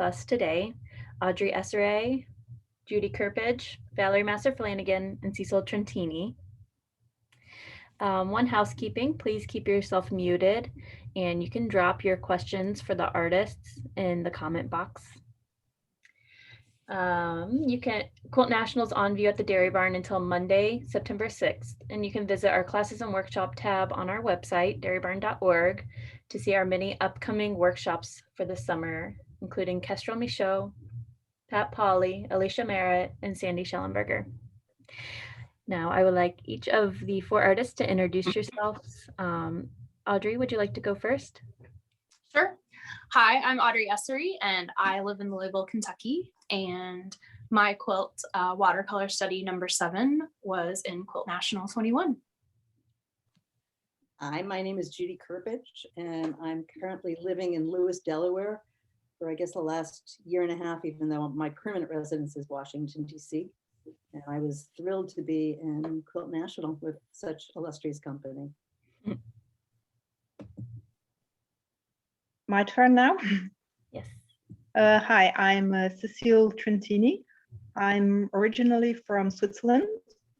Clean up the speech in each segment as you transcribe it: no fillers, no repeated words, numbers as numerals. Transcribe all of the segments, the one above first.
us today, Audrey Esarey, Judy Kirbich, Valerie Maser-Flanagan, and Cecile Trentini. One housekeeping, please keep yourself muted, and you can drop your questions for the artists in the comment box. Quilt National's on view at the Dairy Barn until Monday, September 6th, and you can visit our classes and workshop tab on our website, dairybarn.org, to see our many upcoming workshops for the summer, including Kestrel Michaud, Pat Pauley, Alicia Merritt, and Sandy Schellenberger. Now, I would like each of the four artists to introduce yourselves. Audrey, would you like to go first? Sure. Hi, I'm Audrey Esarey, and I live in Louisville, Kentucky. And my quilt watercolor study number 7 was in Quilt National 21. Hi, my name is Judy Kirbich, and I'm currently living in Lewis, Delaware for I guess the last year and a half, even though my permanent residence is Washington, D.C. And I was thrilled to be in Quilt National with such illustrious company. My turn now? Yes. Hi, I'm Cecile Trentini. I'm originally from Switzerland,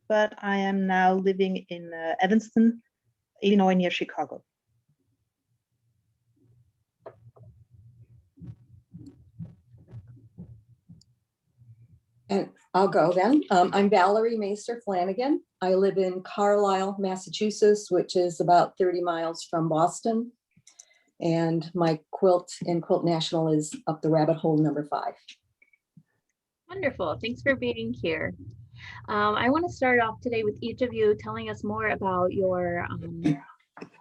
but I am now living in Evanston, Illinois, near Chicago. And I'll go then. I'm Valerie Maser-Flanagan. I live in Carlisle, Massachusetts, which is about 30 miles from Boston. And my quilt in Quilt National is Up the Rabbit Hole number 5. Wonderful. Thanks for being here. I want to start off today with each of you telling us more about your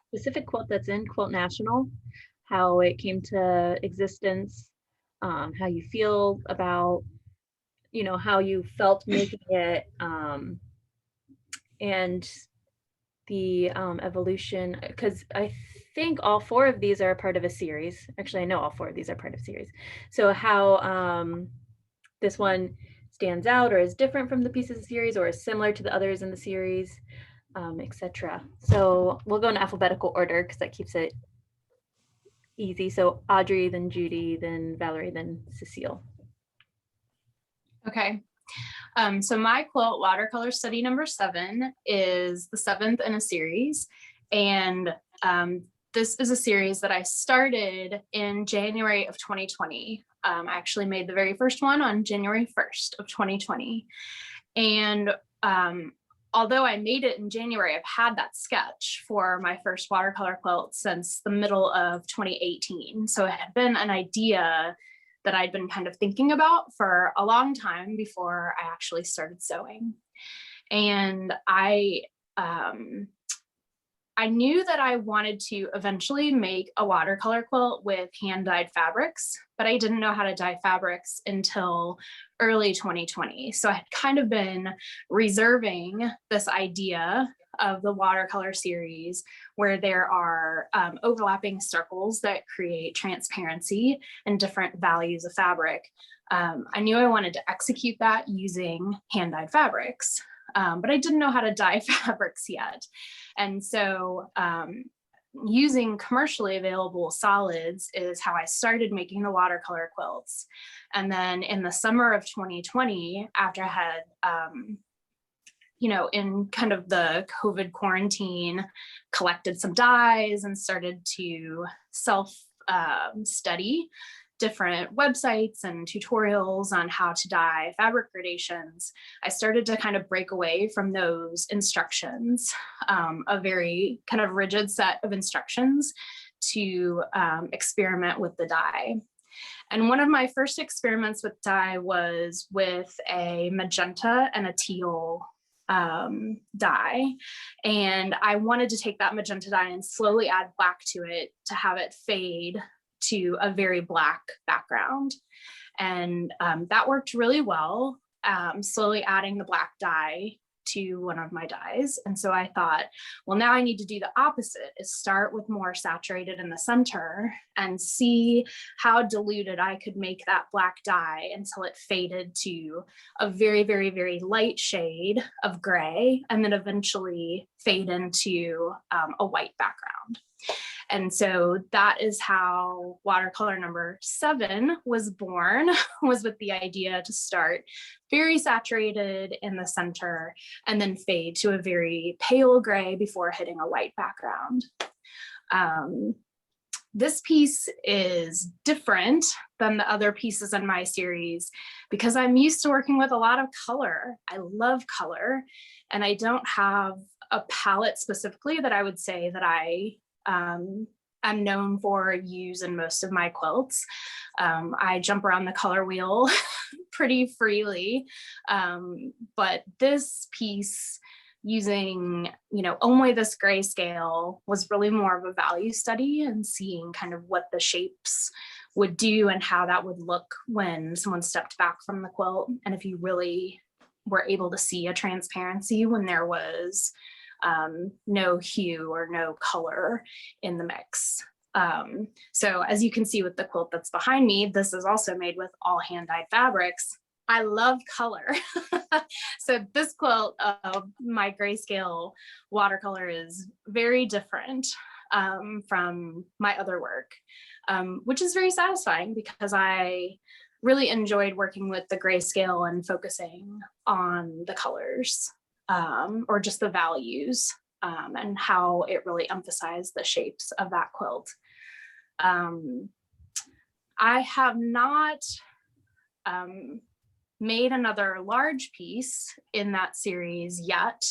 specific quilt that's in Quilt National, how it came to existence, how you feel about, how you felt making it, and the evolution, because I think all 4 of these are a part of a series. Actually, I know all 4 of these are part of a series. So how this one stands out or is different from the pieces of the series or is similar to the others in the series, etc. So we'll go in alphabetical order because that keeps it easy. So Audrey, then Judy, then Valerie, then Cecile. Okay. So my quilt watercolor study number 7 is the 7th in a series. And this is a series that I started in January of 2020. I actually made the very first one on January 1st of 2020. And although I made it in January, I've had that sketch for my first watercolor quilt since the middle of 2018. So it had been an idea that I'd been kind of thinking about for a long time before I actually started sewing. And I knew that I wanted to eventually make a watercolor quilt with hand-dyed fabrics, but I didn't know how to dye fabrics until early 2020. So I had kind of been reserving this idea of the watercolor series where there are overlapping circles that create transparency and different values of fabric. I knew I wanted to execute that using hand-dyed fabrics, but I didn't know how to dye fabrics yet. And so using commercially available solids is how I started making the watercolor quilts. And then in the summer of 2020, after I had in kind of the COVID quarantine, collected some dyes and started to self-study different websites and tutorials on how to dye fabric gradations, I started to kind of break away from those instructions, a very kind of rigid set of instructions to experiment with the dye. And one of my first experiments with dye was with a magenta and a teal dye. And I wanted to take that magenta dye and slowly add black to it to have it fade to a very black background. And that worked really well, slowly adding the black dye to one of my dyes. And so I thought, well, now I need to do the opposite, is start with more saturated in the center and see how diluted I could make that black dye until it faded to a very, very, very light shade of gray, and then eventually fade into a white background. And so that is how watercolor number 7 was born, was with the idea to start very saturated in the center and then fade to a very pale gray before hitting a white background. This piece is different than the other pieces in my series because I'm used to working with a lot of color. I love color, and I don't have a palette specifically that I would say that I am known for use in most of my quilts. I jump around the color wheel pretty freely, but this piece, using, only this grayscale, was really more of a value study and seeing kind of what the shapes would do and how that would look when someone stepped back from the quilt. And if you really were able to see a transparency when there was no hue or no color in the mix. So as you can see with the quilt that's behind me, this is also made with all hand-dyed fabrics. I love color. So this quilt, my grayscale watercolor, is very different from my other work, which is very satisfying because I really enjoyed working with the grayscale and focusing on the colors or just the values and how it really emphasized the shapes of that quilt. I have not made another large piece in that series yet.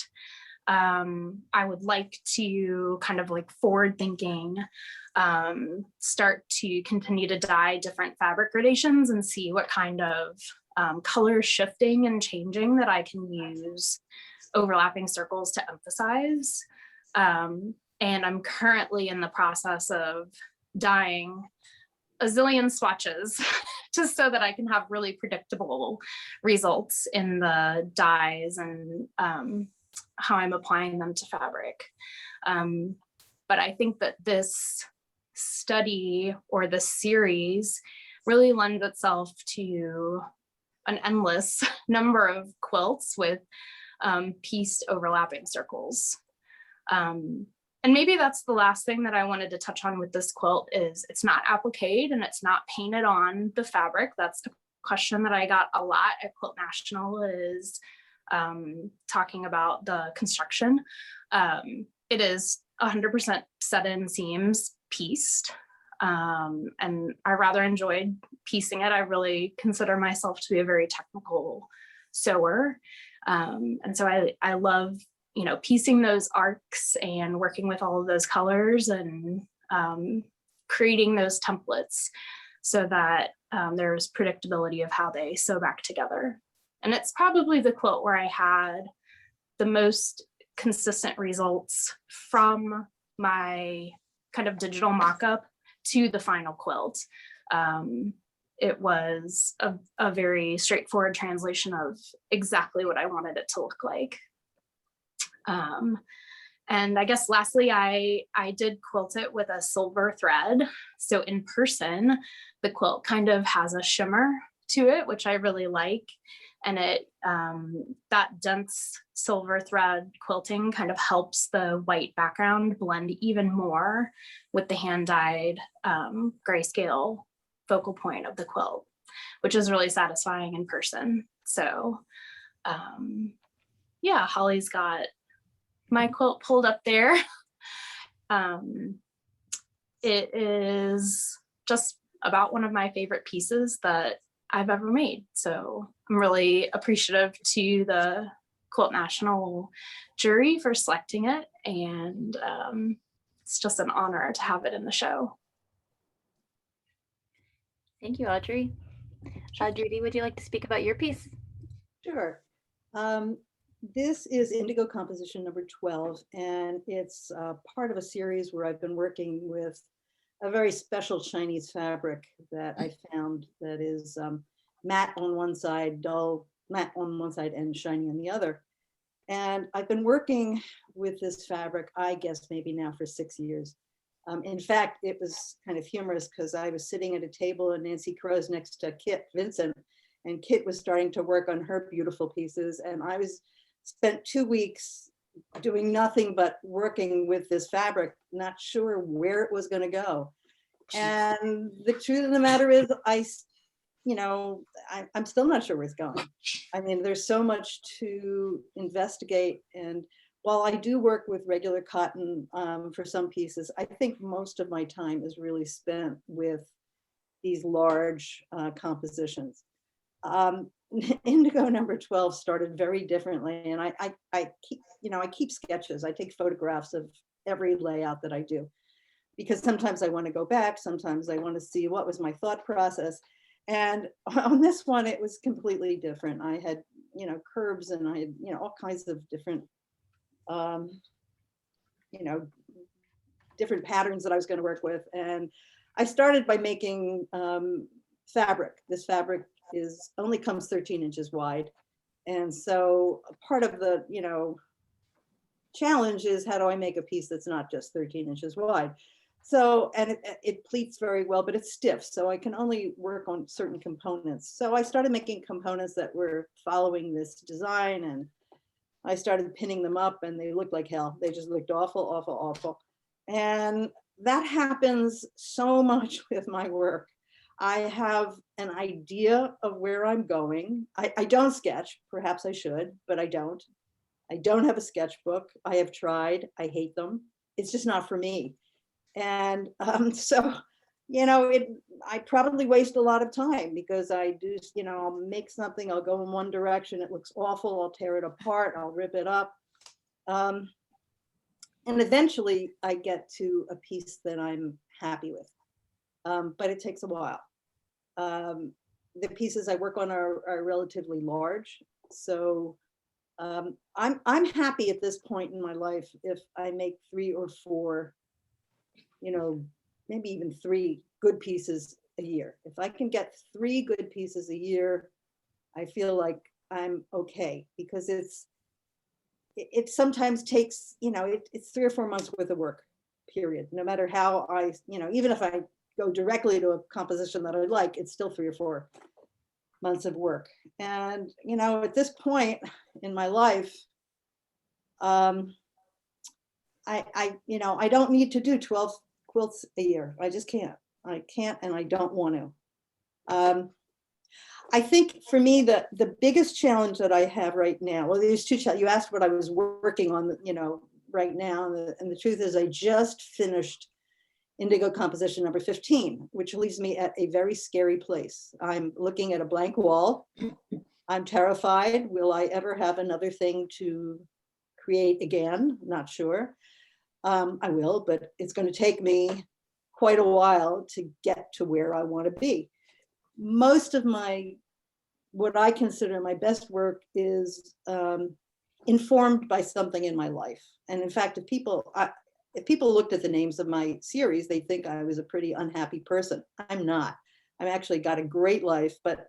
I would like to kind of like forward thinking, start to continue to dye different fabric gradations and see what kind of color shifting and changing that I can use overlapping circles to emphasize. And I'm currently in the process of dyeing a zillion swatches just so that I can have really predictable results in the dyes and how I'm applying them to fabric. But I think that this study or this series really lends itself to an endless number of quilts with pieced overlapping circles. And maybe that's the last thing that I wanted to touch on with this quilt is it's not appliqued and it's not painted on the fabric. That's a question that I got a lot at Quilt National, is talking about the construction. It is 100% set-in seams pieced. And I rather enjoyed piecing it. I really consider myself to be a very technical sewer. And so I love piecing those arcs and working with all of those colors and creating those templates so that there's predictability of how they sew back together. And it's probably the quilt where I had the most consistent results from my kind of digital mock-up to the final quilt. It was a very straightforward translation of exactly what I wanted it to look like. And I guess lastly, I did quilt it with a silver thread. So in person, the quilt kind of has a shimmer to it, which I really like. And it that dense silver thread quilting kind of helps the white background blend even more with the hand-dyed grayscale focal point of the quilt, which is really satisfying in person. So yeah, Holly's got my quilt pulled up there. It is just about one of my favorite pieces that I've ever made. So I'm really appreciative to the Quilt National jury for selecting it. And it's just an honor to have it in the show. Thank you, Audrey. Judy, would you like to speak about your piece? Sure. This is Indigo Composition number 12, and it's part of a series where I've been working with a very special Chinese fabric that I found that is matte on one side, dull, matte on one side, and shiny on the other. And I've been working with this fabric, I guess maybe now for 6 years. In fact, it was kind of humorous because I was sitting at a table and Nancy Crow's next to Kit Vincent, and Kit was starting to work on her beautiful pieces, and I spent 2 weeks doing nothing but working with this fabric not sure where it was going to go. And the truth of the matter is, I'm still not sure where it's going. I mean, there's so much to investigate. And while I do work with regular cotton for some pieces, I think most of my time is really spent with these large compositions. Indigo number 12 started very differently, and I keep sketches. I take photographs of every layout that I do, because sometimes I want to go back, sometimes I want to see what was my thought process. And on this one, it was completely different. I had, curves, and I had, all kinds of different, different patterns that I was going to work with. And I started by making fabric. This fabric only comes 13 inches wide. And so part of the, challenge is, how do I make a piece that's not just 13 inches wide? So, and it pleats very well, but it's stiff. So I can only work on certain components. So I started making components that were following this design, and I started pinning them up, and they looked like hell. They just looked awful, awful, awful. And that happens so much with my work. I have an idea of where I'm going. I don't sketch, perhaps I should, but I don't. I don't have a sketchbook. I have tried, I hate them. It's just not for me. And so, I probably waste a lot of time, because I do, I'll make something, I'll go in one direction, it looks awful, I'll tear it apart, I'll rip it up. And eventually I get to a piece that I'm happy with, but it takes a while. The pieces I work on are relatively large. So I'm happy at this point in my life if I make 3 or 4, maybe even 3 good pieces a year. If I can get 3 good pieces a year, I feel like I'm okay, because it sometimes takes, it's 3 or 4 months worth of work, period. No matter how I, even if I go directly to a composition that I like, it's still 3 or 4 months of work. And, at this point in my life, I don't need to do 12 quilts a year. I just can't. I can't, and I don't want to. I think for me, the biggest challenge that I have right now, well, there's 2 challenges. You asked what I was working on, right now, and the truth is I just finished Indigo composition number 15, which leaves me at a very scary place. I'm looking at a blank wall. I'm terrified. Will I ever have another thing to create again? Not sure. I will, but it's going to take me quite a while to get to where I want to be. Most of what I consider my best work is informed by something in my life. And in fact, if people looked at the names of my series, they think I was a pretty unhappy person. I'm not. I've actually got a great life, but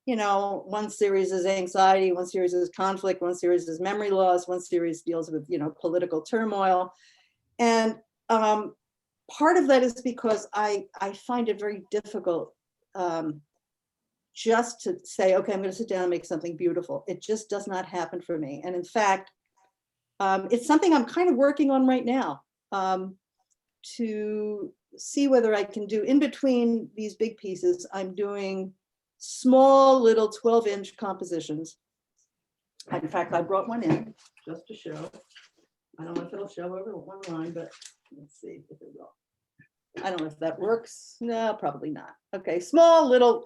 one series is anxiety, one series is conflict, one series is memory loss, one series deals with, political turmoil. And part of that is because I find it very difficult just to say, okay, I'm going to sit down and make something beautiful. It just does not happen for me. And in fact, it's something I'm kind of working on right now, to see whether I can do, in between these big pieces, I'm doing small little 12-inch compositions. In fact, I brought one in just to show. I don't know if it'll show over one line, but let's see if it will. I don't know if that works. No, probably not. Okay, small little,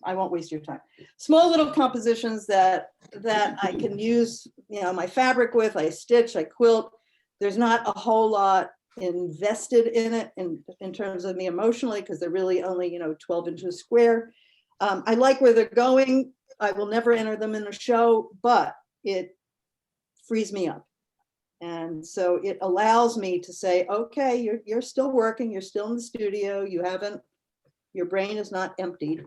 I won't waste your time. Small little compositions that I can use, my fabric with. I stitch, I quilt. There's not a whole lot invested in it in terms of me emotionally, because they're really only 12 inches square. I like where they're going. I will never enter them in a show, but it frees me up. And so it allows me to say, okay, you're still working, you're still in the studio, your brain is not emptied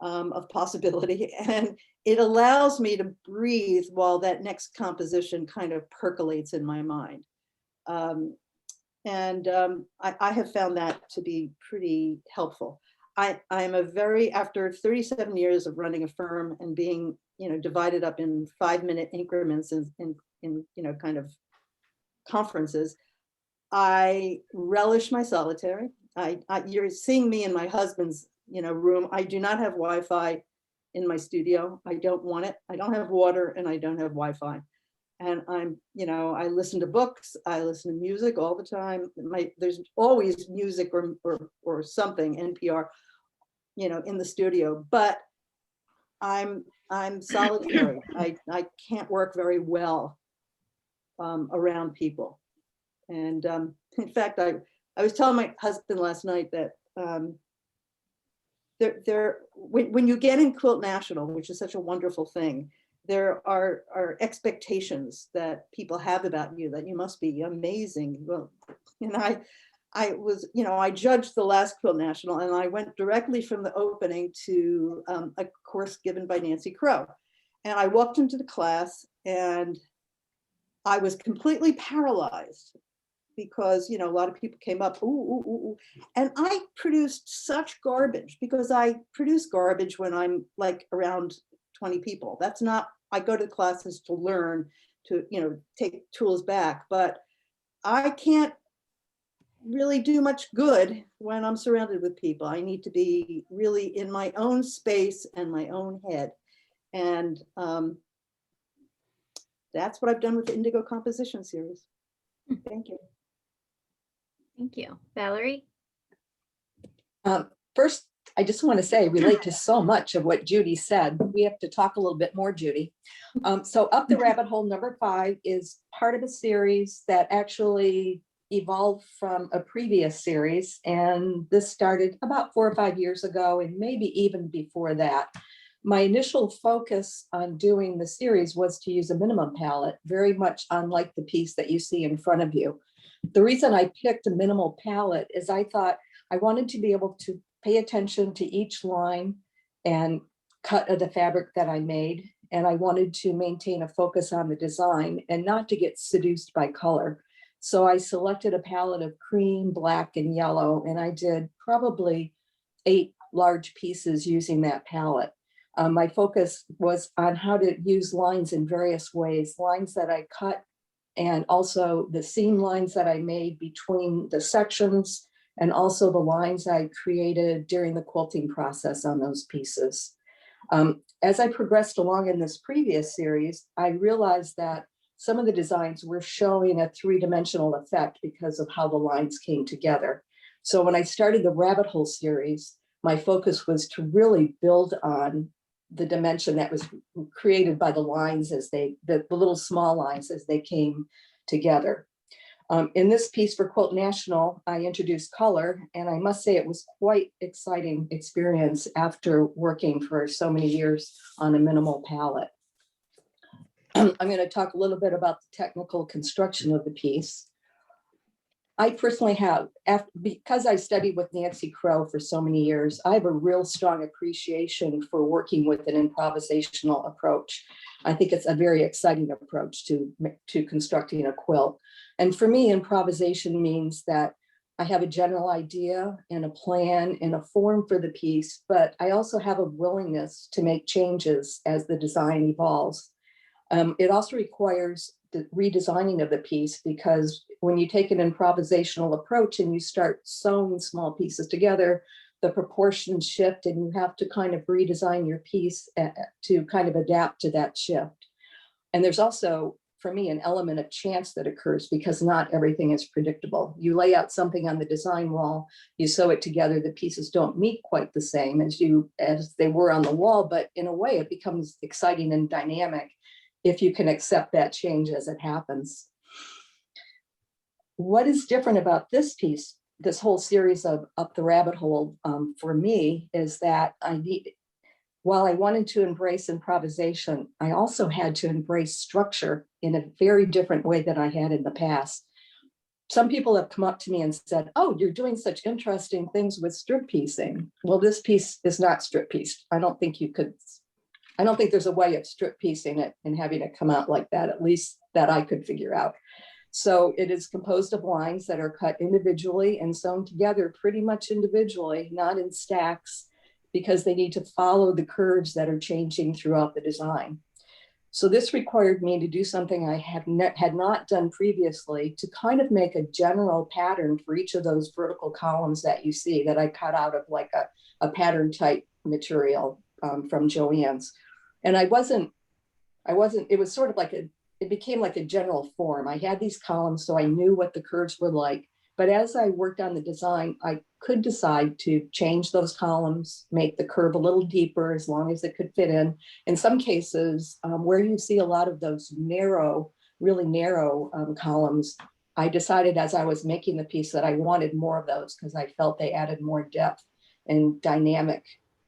of possibility. And it allows me to breathe while that next composition kind of percolates in my mind. I have found that to be pretty helpful. I'm after 37 years of running a firm and being, divided up in 5-minute increments in kind of conferences, I relish my solitary. You're seeing me in my husband's, room. I do not have Wi-Fi in my studio. I don't want it. I don't have water and I don't have Wi-Fi. And I listen to books. I listen to music all the time. There's always music or something, NPR, in the studio. But I'm solitary. I can't work very well around people. And in fact, I was telling my husband last night that when you get in Quilt National, which is such a wonderful thing, there are expectations that people have about you, that you must be amazing. Well, and I judged the last Quilt National, and I went directly from the opening to a course given by Nancy Crow. And I walked into the class and I was completely paralyzed because, a lot of people came up, ooh, ooh, ooh, and I produced such garbage because I produce garbage when I'm like around 20 people. That's not, I go to classes to learn, to, take tools back, but I can't really do much good when I'm surrounded with people. I need to be really in my own space and my own head. And that's what I've done with the Indigo Composition Series. Thank you. Thank you. Valerie? First, I just want to say, relate to so much of what Judy said. We have to talk a little bit more, Judy. So Up the Rabbit Hole #5 is part of a series that actually evolved from a previous series. And this started about 4 or 5 years ago, and maybe even before that. My initial focus on doing the series was to use a minimum palette, very much unlike the piece that you see in front of you. The reason I picked a minimal palette is I thought I wanted to be able to pay attention to each line and cut of the fabric that I made. And I wanted to maintain a focus on the design and not to get seduced by color. So I selected a palette of cream, black, and yellow, and I did probably 8 large pieces using that palette. My focus was on how to use lines in various ways, lines that I cut, and also the seam lines that I made between the sections, and also the lines I created during the quilting process on those pieces. As I progressed along in this previous series, I realized that some of the designs were showing a 3-dimensional effect because of how the lines came together. So when I started the Rabbit Hole series, my focus was to really build on the dimension that was created by the lines as the little small lines as they came together. In this piece for Quilt National, I introduced color, and I must say it was quite exciting experience after working for so many years on a minimal palette. I'm going to talk a little bit about the technical construction of the piece. I personally have, because I studied with Nancy Crow for so many years, I have a real strong appreciation for working with an improvisational approach. I think it's a very exciting approach to constructing a quilt. And for me, improvisation means that I have a general idea and a plan and a form for the piece, but I also have a willingness to make changes as the design evolves. It also requires the redesigning of the piece, because when you take an improvisational approach and you start sewing small pieces together, the proportions shift and you have to kind of redesign your piece to kind of adapt to that shift. And there's also, for me, an element of chance that occurs because not everything is predictable. You lay out something on the design wall, you sew it together, the pieces don't meet quite the same as they were on the wall, but in a way it becomes exciting and dynamic if you can accept that change as it happens. What is different about this piece, this whole series of Up the Rabbit Hole, for me, is that while I wanted to embrace improvisation, I also had to embrace structure in a very different way than I had in the past. Some people have come up to me and said, "Oh, you're doing such interesting things with strip piecing." Well, this piece is not strip pieced. I don't think there's a way of strip piecing it and having it come out like that, at least that I could figure out. So it is composed of lines that are cut individually and sewn together pretty much individually, not in stacks, because they need to follow the curves that are changing throughout the design. So this required me to do something I had not done previously, to kind of make a general pattern for each of those vertical columns that you see, that I cut out of like a pattern type material from Joann's. And it was sort of like it became like a general form. I had these columns, so I knew what the curves were like. But as I worked on the design, I could decide to change those columns, make the curve a little deeper as long as it could fit in. In some cases, where you see a lot of those narrow, really narrow columns, I decided as I was making the piece that I wanted more of those because I felt they added more depth and dynamic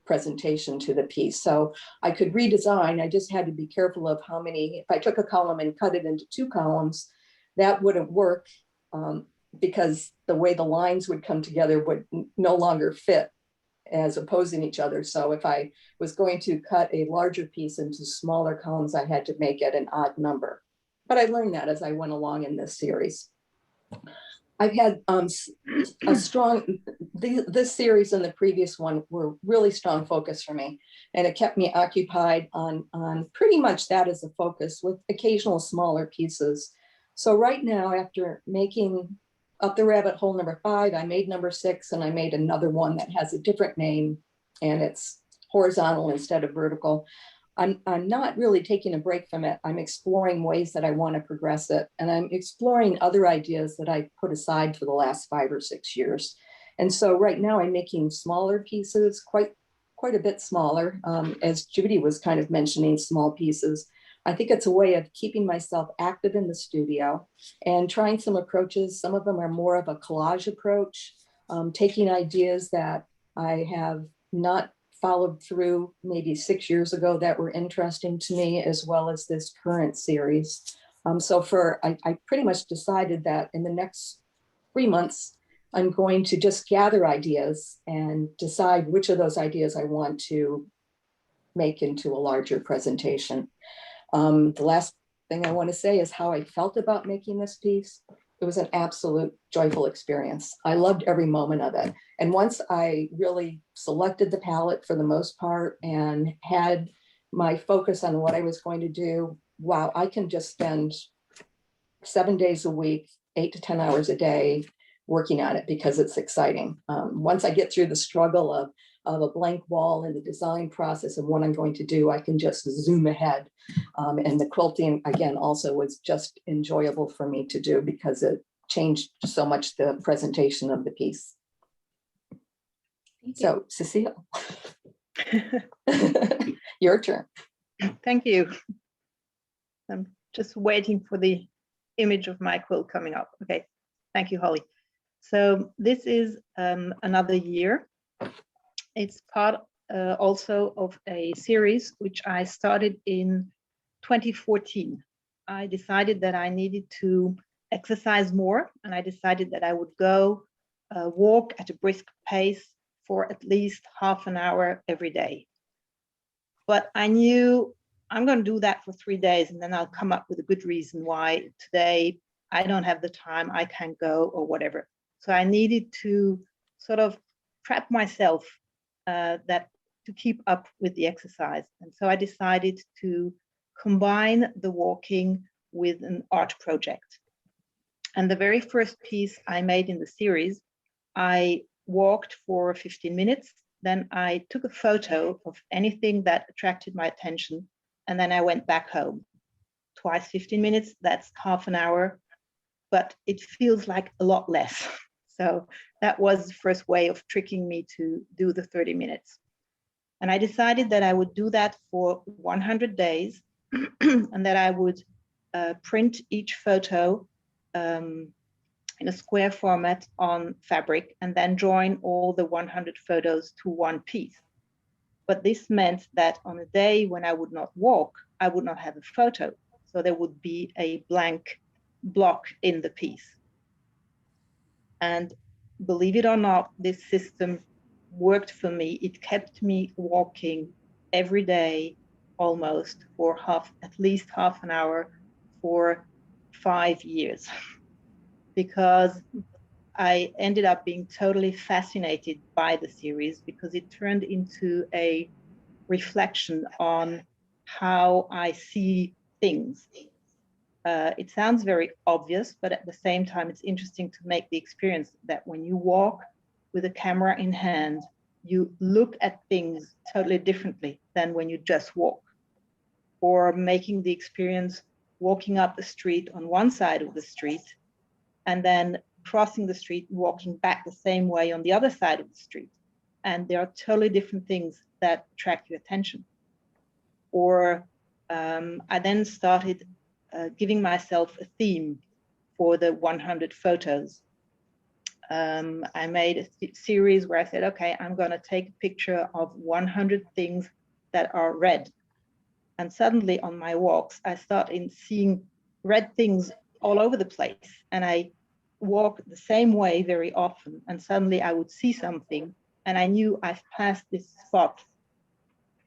presentation to the piece. So I could redesign. I just had to be careful of how many. If I took a column and cut it into 2 columns, that wouldn't work. Because the way the lines would come together would no longer fit as opposing each other. So if I was going to cut a larger piece into smaller columns, I had to make it an odd number. But I learned that as I went along in this series. I've had a strong, this series and the previous one were really strong focus for me. And it kept me occupied on pretty much that as a focus with occasional smaller pieces. So right now, after making Up the Rabbit Hole number 5, I made number 6, and I made another one that has a different name, and it's horizontal instead of vertical. I'm not really taking a break from it. I'm exploring ways that I want to progress it, and I'm exploring other ideas that I put aside for the last 5 or 6 years. And so right now I'm making smaller pieces, quite a bit smaller, as Judy was kind of mentioning, small pieces. I think it's a way of keeping myself active in the studio and trying some approaches. Some of them are more of a collage approach, taking ideas that I have not followed through maybe 6 years ago that were interesting to me, as well as this current series. I pretty much decided that in the next 3 months, I'm going to just gather ideas and decide which of those ideas I want to make into a larger presentation. The last thing I want to say is how I felt about making this piece. It was an absolute joyful experience. I loved every moment of it. And once I really selected the palette for the most part and had my focus on what I was going to do, wow, I can just spend 7 days a week, 8 to 10 hours a day working on it because it's exciting. Once I get through the struggle of a blank wall in the design process and what I'm going to do, I can just zoom ahead. And the quilting, again, also was just enjoyable for me to do because it changed so much the presentation of the piece. So, Cecile, your turn. Thank you. I'm just waiting for the image of my quilt coming up. Okay, thank you, Holly. So this is another year. It's part also of a series which I started in 2014. I decided that I needed to exercise more, and I decided that I would go walk at a brisk pace for at least half an hour every day. But I knew I'm going to do that for 3 days, and then I'll come up with a good reason why today I don't have the time, I can't go, or whatever. So I needed to sort of trap myself to keep up with the exercise. And so I decided to combine the walking with an art project. And the very first piece I made in the series, I walked for 15 minutes. Then I took a photo of anything that attracted my attention. And then I went back home. Twice 15 minutes, that's half an hour, but it feels like a lot less. So that was the first way of tricking me to do the 30 minutes. And I decided that I would do that for 100 days and that I would print each photo in a square format on fabric and then join all the 100 photos to one piece. But this meant that on a day when I would not walk, I would not have a photo. So there would be a blank block in the piece. And believe it or not, this system worked for me. It kept me walking every day, almost for at least half an hour for 5 years, because I ended up being totally fascinated by the series because it turned into a reflection on how I see things. It sounds very obvious, but at the same time, it's interesting to make the experience that when you walk with a camera in hand, you look at things totally differently than when you just walk. Or making the experience walking up the street on one side of the street and then crossing the street and walking back the same way on the other side of the street. And there are totally different things that attract your attention. Or I then started giving myself a theme for the 100 photos. I made a series where I said, okay, I'm going to take a picture of 100 things that are red. And suddenly on my walks, I started seeing red things all over the place. And I walk the same way very often. And suddenly I would see something and I knew I've passed this spot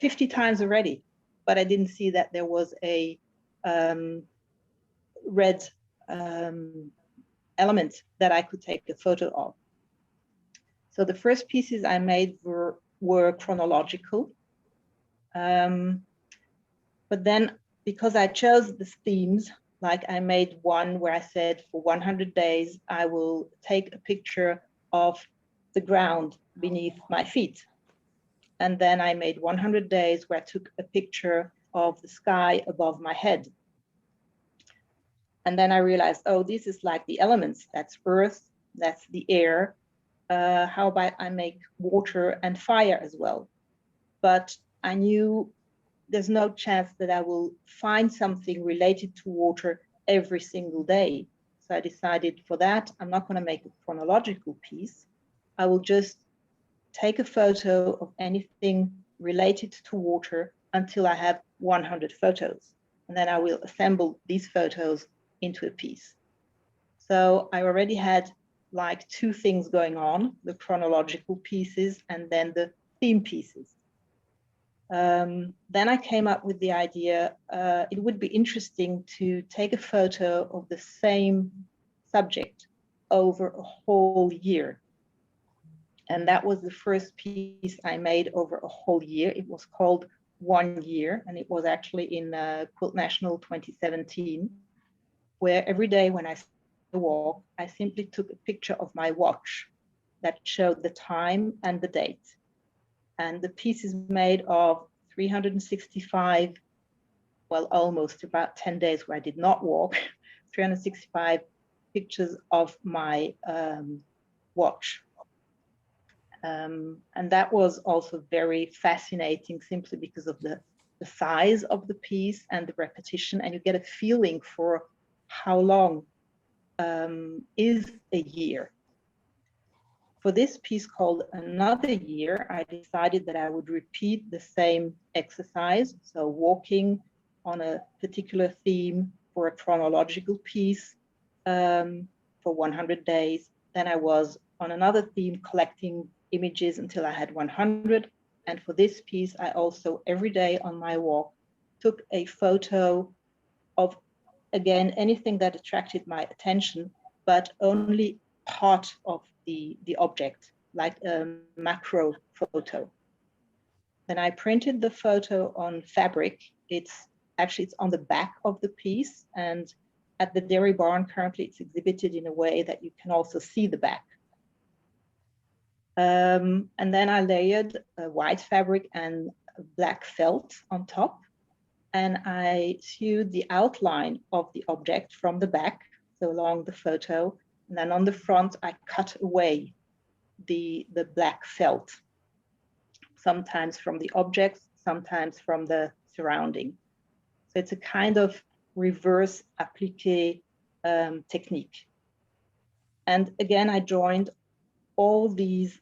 50 times already, but I didn't see that there was a red element that I could take a photo of. So the first pieces I made were chronological. But then because I chose the themes, like I made one where I said for 100 days, I will take a picture of the ground beneath my feet. And then I made 100 days where I took a picture of the sky above my head. And then I realized, oh, this is like the elements. That's earth, that's the air. How about I make water and fire as well? But I knew there's no chance that I will find something related to water every single day. So I decided for that, I'm not going to make a chronological piece. I will just take a photo of anything related to water until I have 100 photos. And then I will assemble these photos into a piece. So I already had like two things going on, the chronological pieces and then the theme pieces. Then I came up with the idea, it would be interesting to take a photo of the same subject over a whole year. And that was the first piece I made over a whole year. It was called 1 Year, and it was actually in Quilt National 2017, where every day when I walk, I simply took a picture of my watch that showed the time and the date. And the piece is made of 365, well, almost about 10 days where I did not walk, 365 pictures of my watch. And that was also very fascinating simply because of the size of the piece and the repetition, and you get a feeling for how long is a year. For this piece called Another Year, I decided that I would repeat the same exercise. So walking on a particular theme for a chronological piece for 100 days. Then I was on another theme collecting images until I had 100. And for this piece, I also every day on my walk took a photo of, again, anything that attracted my attention, but only part of the object, like a macro photo. Then I printed the photo on fabric. It's on the back of the piece, and at the dairy barn currently it's exhibited in a way that you can also see the back. And then I layered a white fabric and black felt on top, and I sewed the outline of the object from the back, so along the photo. And then on the front, I cut away the black felt, sometimes from the objects, sometimes from the surrounding. So it's a kind of reverse applique technique. And again, I joined all these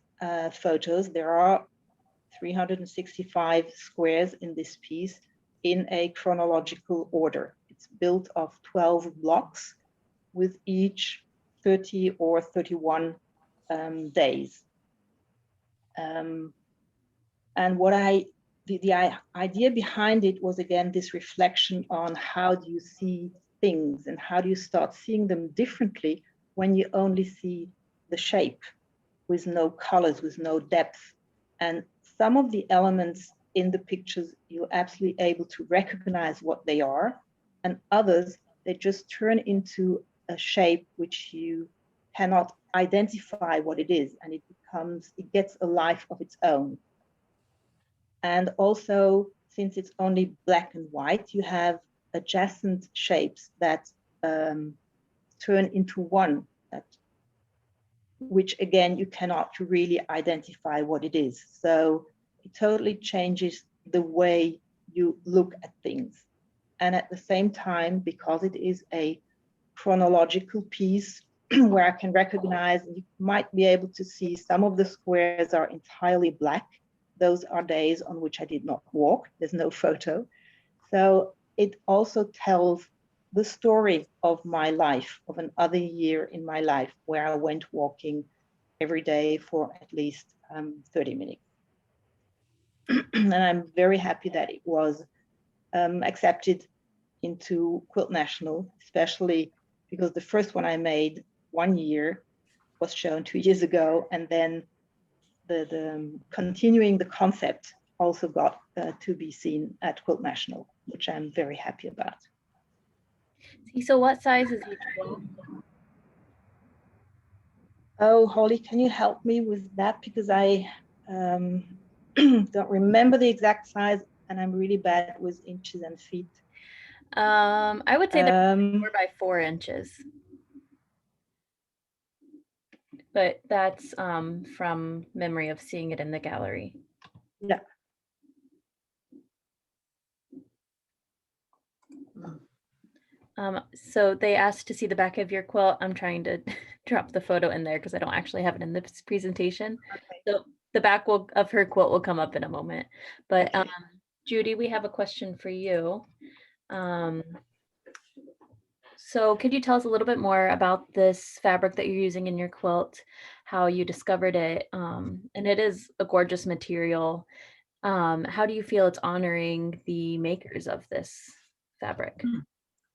photos. There are 365 squares in this piece in a chronological order. It's built of 12 blocks with each 30 or 31 days. And the idea behind it was, again, this reflection on how do you see things and how do you start seeing them differently when you only see the shape with no colors, with no depth. And some of the elements in the pictures, you're absolutely able to recognize what they are, and others, they just turn into a shape which you cannot identify what it is, and it gets a life of its own. And also, since it's only black and white, you have adjacent shapes that turn into one, which again, you cannot really identify what it is. So it totally changes the way you look at things. And at the same time, because it is a chronological piece where I can recognize, you might be able to see some of the squares are entirely black. Those are days on which I did not walk. There's no photo. So it also tells the story of my life, of another year in my life where I went walking every day for at least 30 minutes. And I'm very happy that it was accepted into Quilt National, especially because the first one I made 1 year was shown 2 years ago, and then the continuing the concept also got to be seen at Quilt National, which I'm very happy about. So what size is each quilt? Oh, Holly, can you help me with that? Because I don't remember the exact size, and I'm really bad with inches and feet. I would say they're 4 by 4 inches. But that's from memory of seeing it in the gallery. Yeah. So they asked to see the back of your quilt. I'm trying to drop the photo in there because I don't actually have it in this presentation. Okay. So the back of her quilt will come up in a moment. But Okay. Judy, we have a question for you. So could you tell us a little bit more about this fabric that you're using in your quilt, how you discovered it? And it is a gorgeous material. How do you feel it's honoring the makers of this fabric?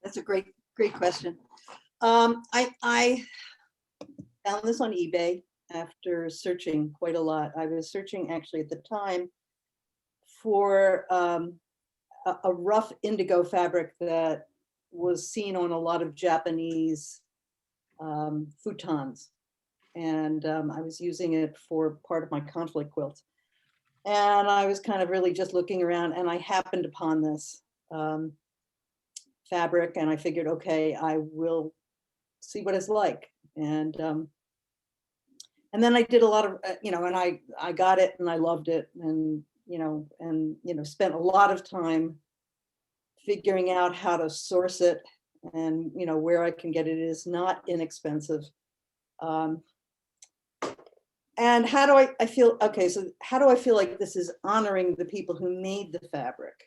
That's a great question. I found this on eBay after searching quite a lot. I was searching actually at the time for a rough indigo fabric that was seen on a lot of Japanese futons. And I was using it for part of my conflict quilt. And I was kind of really just looking around, and I happened upon this fabric, and I figured, okay, I will see what it's like. And then I did a lot of, and I got it and I loved it, and spent a lot of time figuring out how to source it, and where I can get it. It is not inexpensive. And how do I feel? Okay, so how do I feel like this is honoring the people who made the fabric?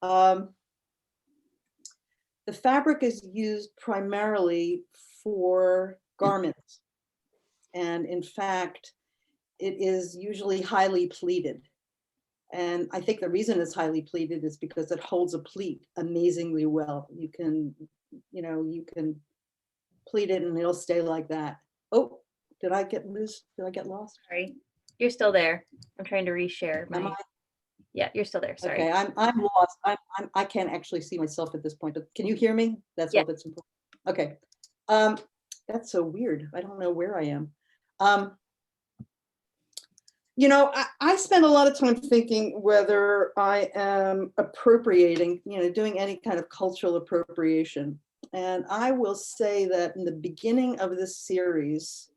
The fabric is used primarily for garments. And in fact, it is usually highly pleated. And I think the reason it's highly pleated is because it holds a pleat amazingly well. You can pleat it and it'll stay like that. Oh, did I get loose? Did I get lost? Sorry, you're still there. I'm trying to reshare Am my. I? Yeah, you're still there. Sorry. Okay, I'm lost. I can't actually see myself at this point. But can you hear me? That's Yeah. all that's important. Okay. That's so weird. I don't know where I am. I spend a lot of time thinking whether I am appropriating, doing any kind of cultural appropriation. And I will say that in the beginning of this series,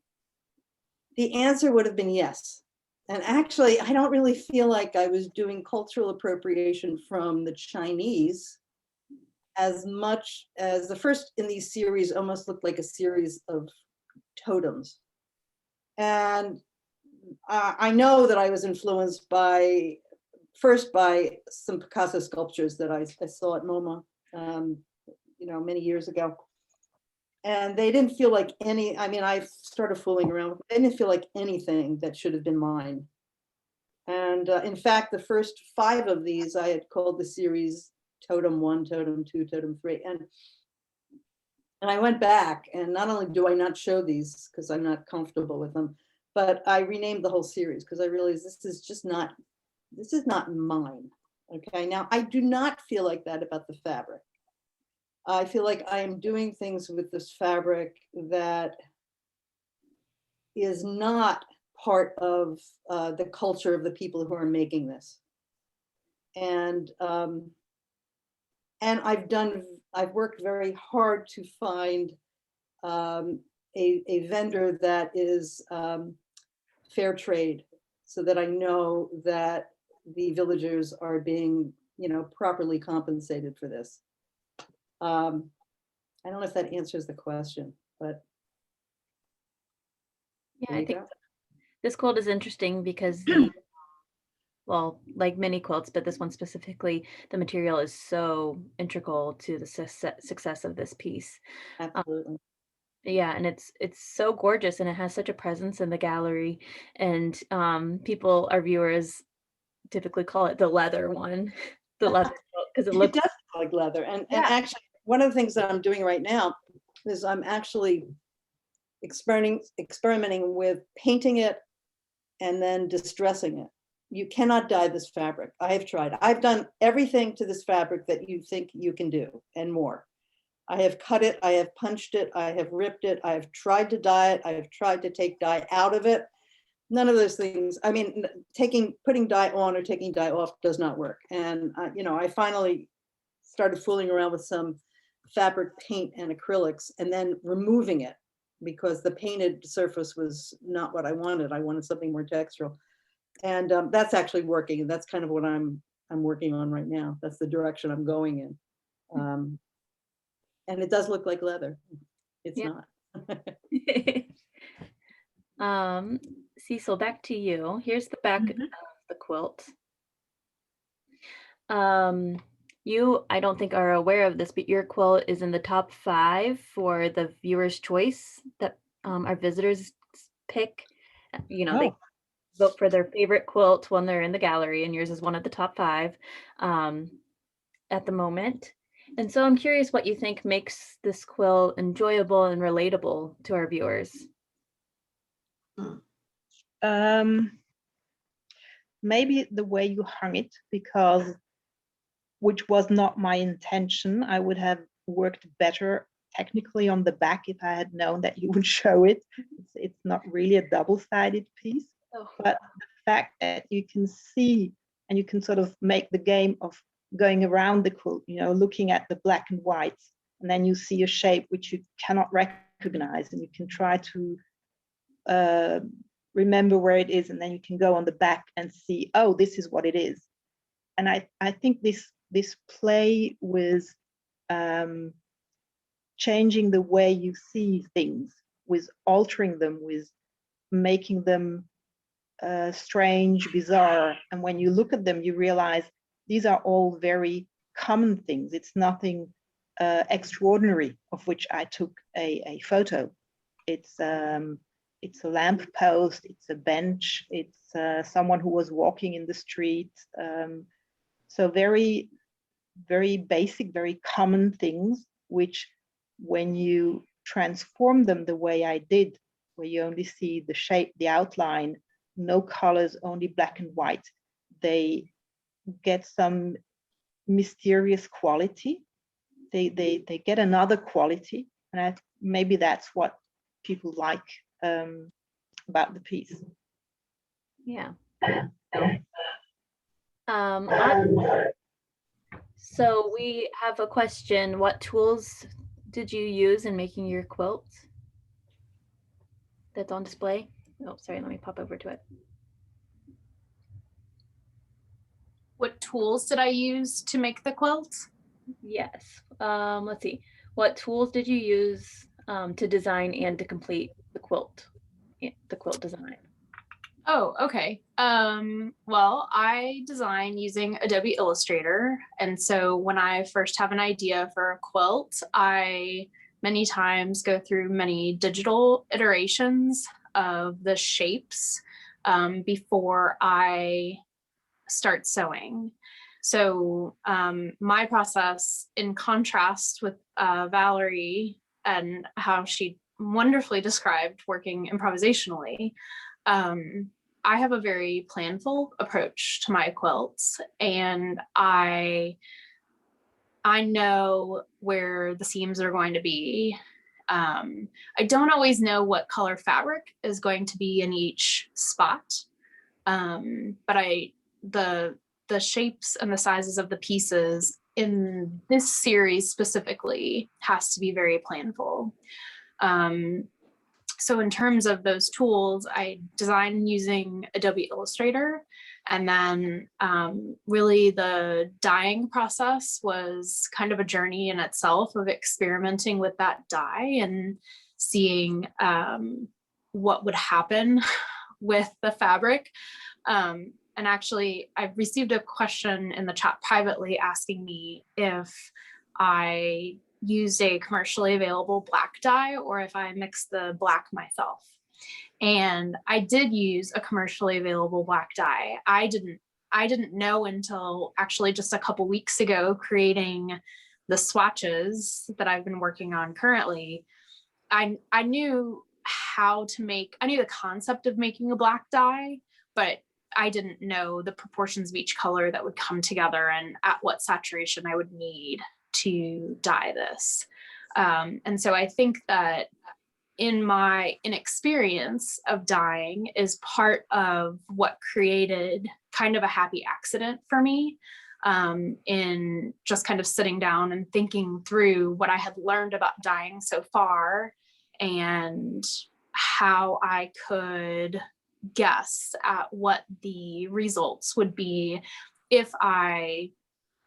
the answer would have been yes. And actually, I don't really feel like I was doing cultural appropriation from the Chinese as much as the first in these series almost looked like a series of totems. And I know that I was influenced first by some Picasso sculptures that I saw at MoMA, many years ago. And they didn't feel like I started fooling around. They didn't feel like anything that should have been mine. And in fact, the first 5 of these, I had called the series Totem 1, Totem 2, Totem 3. And I went back, and not only do I not show these because I'm not comfortable with them, but I renamed the whole series because I realized this is just not this is not mine. Okay, now I do not feel like that about the fabric. I feel like I am doing things with this fabric that is not part of the culture of the people who are making this. And I've worked very hard to find a vendor that is fair trade, so that I know that the villagers are being, properly compensated for this. I don't know if that answers the question, but. Yeah, I think this quilt is interesting because the, well, like many quilts, but this one specifically, the material is so integral to the success of this piece. Absolutely. Yeah, and it's so gorgeous, and it has such a presence in the gallery, and people, our viewers, typically call it the leather one, the leather quilt, because it It looks does look like leather. And Yeah. actually, one of the things that I'm doing right now is I'm actually experimenting with painting it and then distressing it. You cannot dye this fabric. I have tried. I've done everything to this fabric that you think you can do and more. I have cut it, I have punched it, I have ripped it, I have tried to dye it, I have tried to take dye out of it. None of those things, I mean, putting dye on or taking dye off does not work. And, I finally started fooling around with some fabric paint and acrylics and then removing it because the painted surface was not what I wanted. I wanted something more textural. And that's actually working. And that's kind of what I'm working on right now. That's the direction I'm going in. And it does look like leather. It's Yeah. not. Cecile, back to you. Here's the back of the quilt. You, I don't think are aware of this, but your quilt is in the top 5 for the viewer's choice that our visitors pick. They vote for their favorite quilt when they're in the gallery, and yours is one of the top 5 at the moment. And so I'm curious what you think makes this quilt enjoyable and relatable to our viewers. Maybe the way you hung it, because which was not my intention. I would have worked better technically on the back if I had known that you would show it. It's not really a double-sided piece, but the fact that you can see and you can sort of make the game of going around the quilt, looking at the black and whites, and then you see a shape which you cannot recognize, and you can try to remember where it is, and then you can go on the back and see, oh, this is what it is. And I think this play with changing the way you see things, with altering them, with making them strange, bizarre, and when you look at them, you realize these are all very common things. It's nothing extraordinary of which I took a photo. It's a lamp post, it's a bench, it's someone who was walking in the street. So very, very basic, very common things, which when you transform them the way I did, where you only see the shape, the outline, no colors, only black and white, they get some mysterious quality. They get another quality, and maybe that's what people like about the piece. Yeah. So we have a question. What tools did you use in making your quilt that's on display? Oh, sorry, let me pop over to it. What tools did I use to make the quilt? Yes. Let's see. What tools did you use to design and to complete the quilt design? Oh, okay. Well, I design using Adobe Illustrator. And so when I first have an idea for a quilt, I many times go through many digital iterations of the shapes before I start sewing. So my process, in contrast with Valerie and how she wonderfully described working improvisationally, I have a very planful approach to my quilts, and I know where the seams are going to be. I don't always know what color fabric is going to be in each spot, but the shapes and the sizes of the pieces in this series specifically has to be very planful. So in terms of those tools, I designed using Adobe Illustrator, and then really the dyeing process was kind of a journey in itself of experimenting with that dye and seeing what would happen with the fabric. And actually, I've received a question in the chat privately asking me if I used a commercially available black dye or if I mixed the black myself. And I did use a commercially available black dye. I didn't know until actually just a couple weeks ago, creating the swatches that I've been working on currently. I knew the concept of making a black dye, but I didn't know the proportions of each color that would come together and at what saturation I would need to dye this. And so I think that in my inexperience of dyeing is part of what created kind of a happy accident for me, in just kind of sitting down and thinking through what I had learned about dyeing so far and how I could guess at what the results would be if I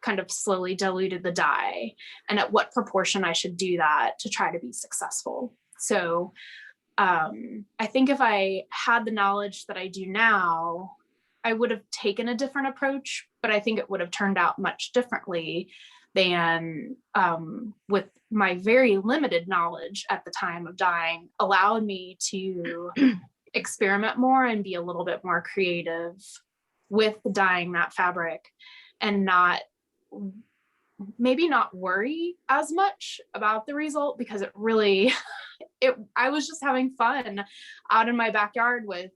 kind of slowly diluted the dye and at what proportion I should do that to try to be successful. So I think if I had the knowledge that I do now, I would have taken a different approach, but I think it would have turned out much differently than with my very limited knowledge at the time of dyeing allowed me to experiment more and be a little bit more creative with dyeing that fabric and maybe not worry as much about the result, because it really, I was just having fun out in my backyard with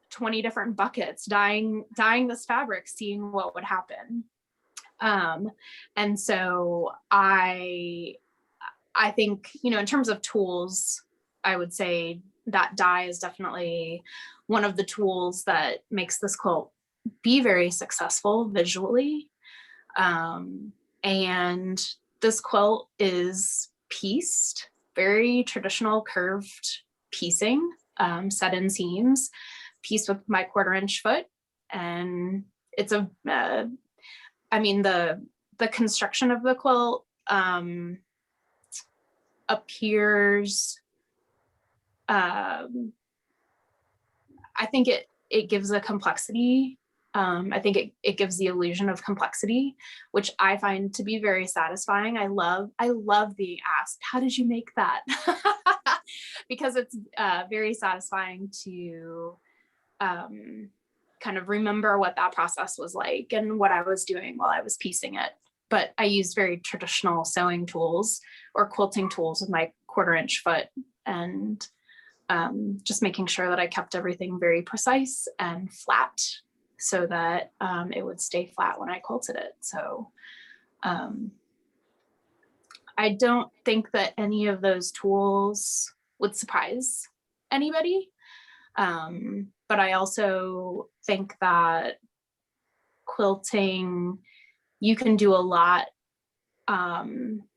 20 different buckets, dyeing this fabric, seeing what would happen. And so I think, in terms of tools, I would say that dye is definitely one of the tools that makes this quilt be very successful visually. And this quilt is pieced, very traditional curved piecing, set in seams, pieced with my 1/4" foot. And it's the construction of the quilt appears, I think it gives a complexity. I think it gives the illusion of complexity, which I find to be very satisfying. I love being asked, how did you make that? Because it's very satisfying to kind of remember what that process was like and what I was doing while I was piecing it. But I used very traditional sewing tools or quilting tools with my 1/4" foot, and just making sure that I kept everything very precise and flat so that it would stay flat when I quilted it. So I don't think that any of those tools would surprise anybody. But I also think that quilting, you can do a lot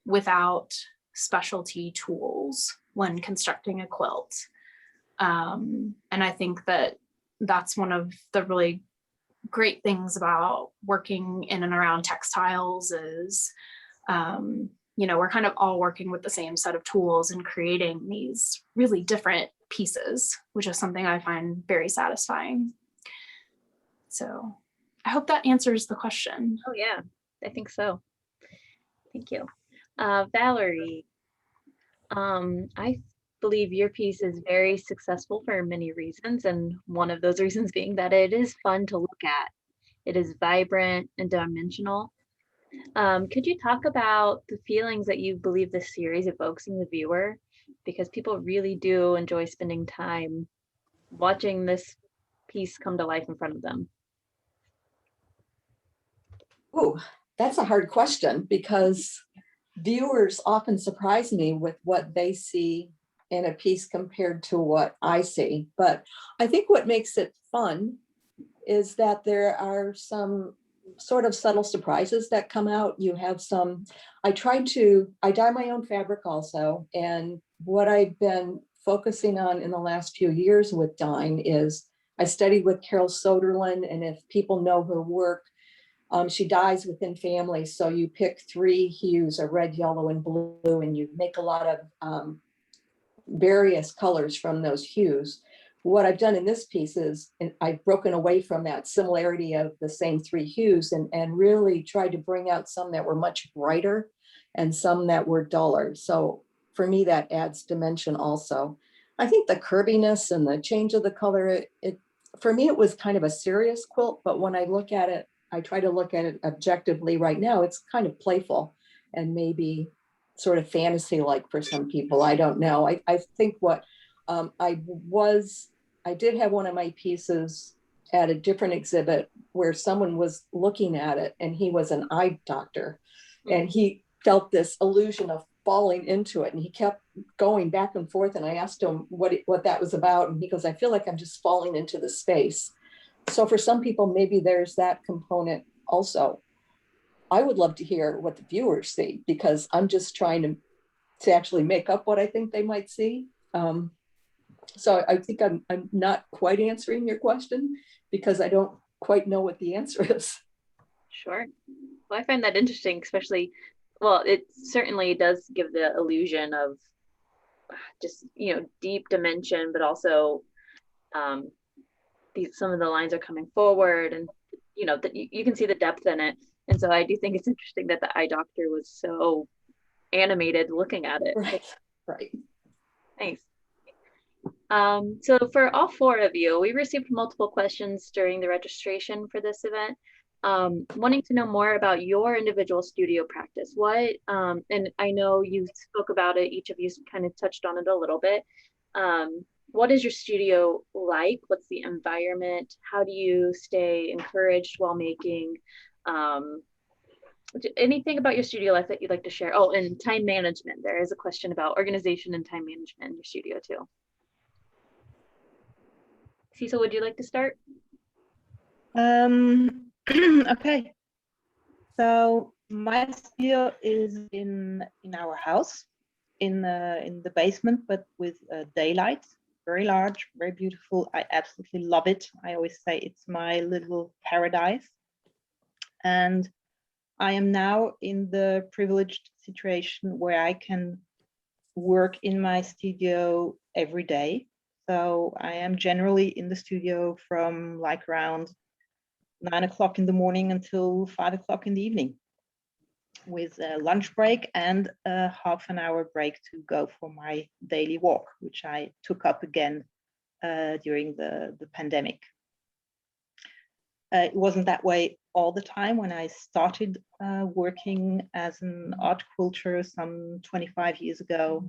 without specialty tools when constructing a quilt. And I think that that's one of the really great things about working in and around textiles is, we're kind of all working with the same set of tools and creating these really different pieces, which is something I find very satisfying. So I hope that answers the question. Oh yeah, I think so. Thank you. Valerie, I believe your piece is very successful for many reasons, and one of those reasons being that it is fun to look at. It is vibrant and dimensional. Could you talk about the feelings that you believe this series evokes in the viewer? Because people really do enjoy spending time watching this piece come to life in front of them? Oh, that's a hard question because viewers often surprise me with what they see in a piece compared to what I see. But I think what makes it fun is that there are some sort of subtle surprises that come out. You have some, I dye my own fabric also. And what I've been focusing on in the last few years with dyeing is I studied with Carol Soderlin, and if people know her work, she dyes within families. So you pick 3 hues, a red, yellow, and blue, and you make a lot of various colors from those hues. What I've done in this piece is I've broken away from that similarity of the same 3 hues and really tried to bring out some that were much brighter and some that were duller. So for me, that adds dimension also. I think the curviness and the change of the color, for me, it was kind of a serious quilt, but when I look at it, I try to look at it objectively right now. It's kind of playful and maybe sort of fantasy-like for some people. I don't know. I think what I did have one of my pieces at a different exhibit where someone was looking at it and he was an eye doctor and he felt this illusion of falling into it and he kept going back and forth, and I asked him what that was about, and he goes, I feel like I'm just falling into the space. So for some people, maybe there's that component also. I would love to hear what the viewers see because I'm just trying to actually make up what I think they might see. So I think I'm not quite answering your question because I don't quite know what the answer is. Sure. Well, I find that interesting, especially, well, it certainly does give the illusion of just, deep dimension, but also some of the lines are coming forward and, you can see the depth in it. And so I do think it's interesting that the eye doctor was so animated looking at it. Right. Nice. So for all 4 of you, we received multiple questions during the registration for this event, wanting to know more about your individual studio practice. And I know you spoke about it, each of you kind of touched on it a little bit. What is your studio like? What's the environment? How do you stay encouraged while making? Anything about your studio life that you'd like to share? Oh, and time management. There is a question about organization and time management in your studio too. Cecile, would you like to start? Okay. So my studio is in our house, in the basement, but with daylight. Very large, very beautiful. I absolutely love it. I always say it's my little paradise. And I am now in the privileged situation where I can work in my studio every day. So I am generally in the studio from like around 9 o'clock in the morning until 5 o'clock in the evening, with a lunch break and a half an hour break to go for my daily walk, which I took up again during the pandemic. It wasn't that way all the time. When I started working as an art quilter some 25 years ago,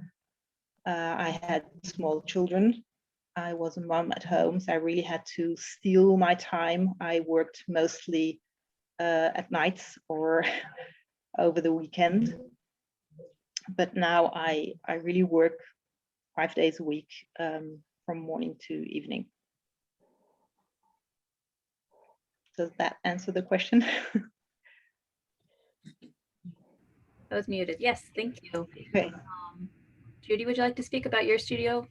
I had small children. I was a mom at home, so I really had to steal my time. I worked mostly at nights or over the weekend. But now I really work 5 days a week from morning to evening. Does that answer the question? I was muted. Yes, thank you. Okay. Judy, would you like to speak about your studio?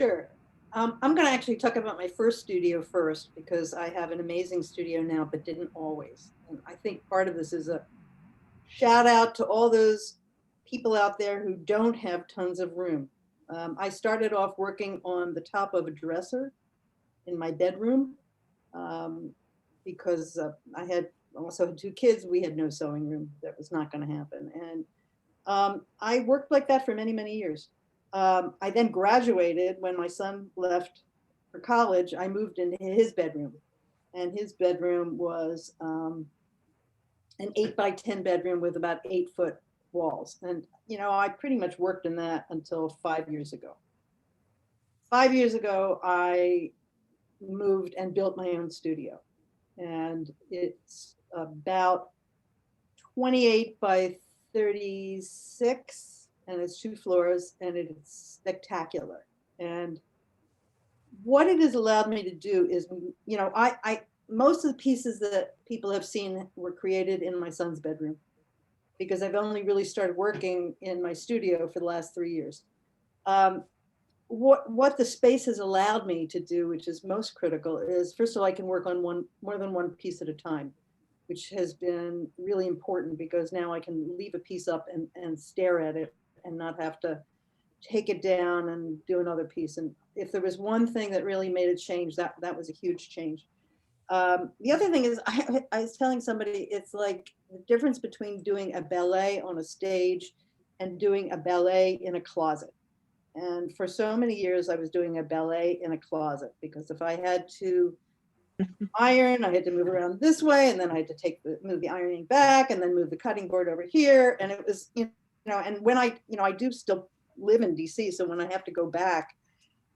Sure. I'm going to actually talk about my first studio first because I have an amazing studio now, but didn't always. And I think part of this is a shout out to all those people out there who don't have tons of room. I started off working on the top of a dresser in my bedroom because I had also had 2 kids. We had no sewing room. That was not going to happen. And I worked like that for many, many years. I then graduated. When my son left for college, I moved into his bedroom, and his bedroom was an 8x10 bedroom with about 8-foot walls. And, I pretty much worked in that until 5 years ago. 5 years ago, I moved and built my own studio. And it's about 28 by 36, and it's 2 floors, and it's spectacular. And what it has allowed me to do is, you know, I most of the pieces that people have seen were created in my son's bedroom, because I've only really started working in my studio for the last 3 years. What the space has allowed me to do, which is most critical, is first of all, I can work on more than one piece at a time, which has been really important, because now I can leave a piece up and stare at it and not have to take it down and do another piece. And if there was one thing that really made a change, that was a huge change. The other thing is, I was telling somebody, it's like the difference between doing a ballet on a stage and doing a ballet in a closet. And for so many years, I was doing a ballet in a closet, because if I had to iron, I had to move around this way, and then I had to move the ironing back, and then move the cutting board over here. And it was, you know, and when I do still live in DC, so when I have to go back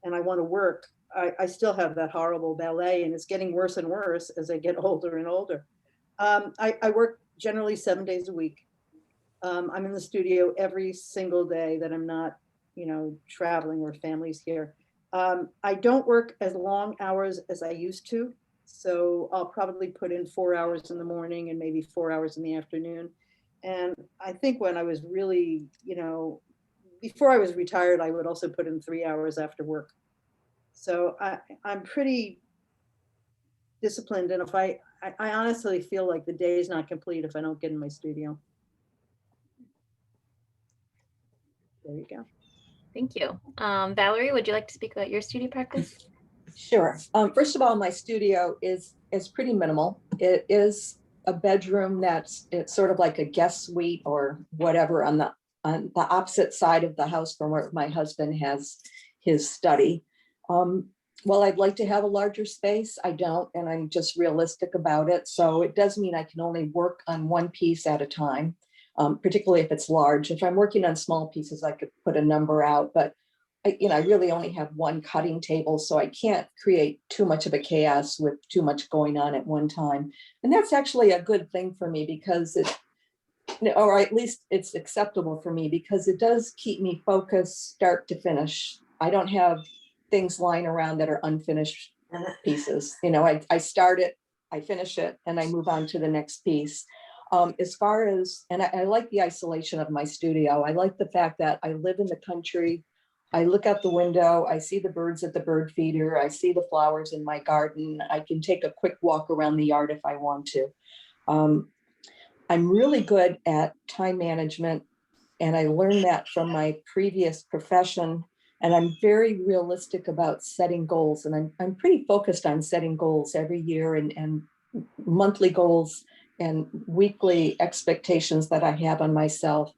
and I want to work, I still have that horrible ballet, and it's getting worse and worse as I get older and older. I work generally 7 days a week. I'm in the studio every single day that I'm not, you know, traveling or family's here. I don't work as long hours as I used to. So I'll probably put in 4 hours in the morning and maybe 4 hours in the afternoon. And I think when I was really, you know, before I was retired, I would also put in 3 hours after work. So I'm pretty disciplined. And if I honestly feel like the day is not complete if I don't get in my studio. There you go. Thank you. Valerie, would you like to speak about your studio practice? Sure. First of all, my studio is pretty minimal. It is a bedroom it's sort of like a guest suite or whatever on the opposite side of the house from where my husband has his study. Well, I'd like to have a larger space. I don't, and I'm just realistic about it. So it does mean I can only work on one piece at a time, particularly if it's large. If I'm working on small pieces, I could put a number out, but I really only have one cutting table, so I can't create too much of a chaos with too much going on at one time. And that's actually a good thing for me, because or at least it's acceptable for me, because it does keep me focused start to finish. I don't have things lying around that are unfinished pieces. You know, I start it, I finish it, and I move on to the next piece. As far as, and I like the isolation of my studio. I like the fact that I live in the country. I look out the window, I see the birds at the bird feeder, I see the flowers in my garden. I can take a quick walk around the yard if I want to. I'm really good at time management, and I learned that from my previous profession. And I'm very realistic about setting goals, and I'm pretty focused on setting goals every year, and monthly goals and weekly expectations that I have on myself.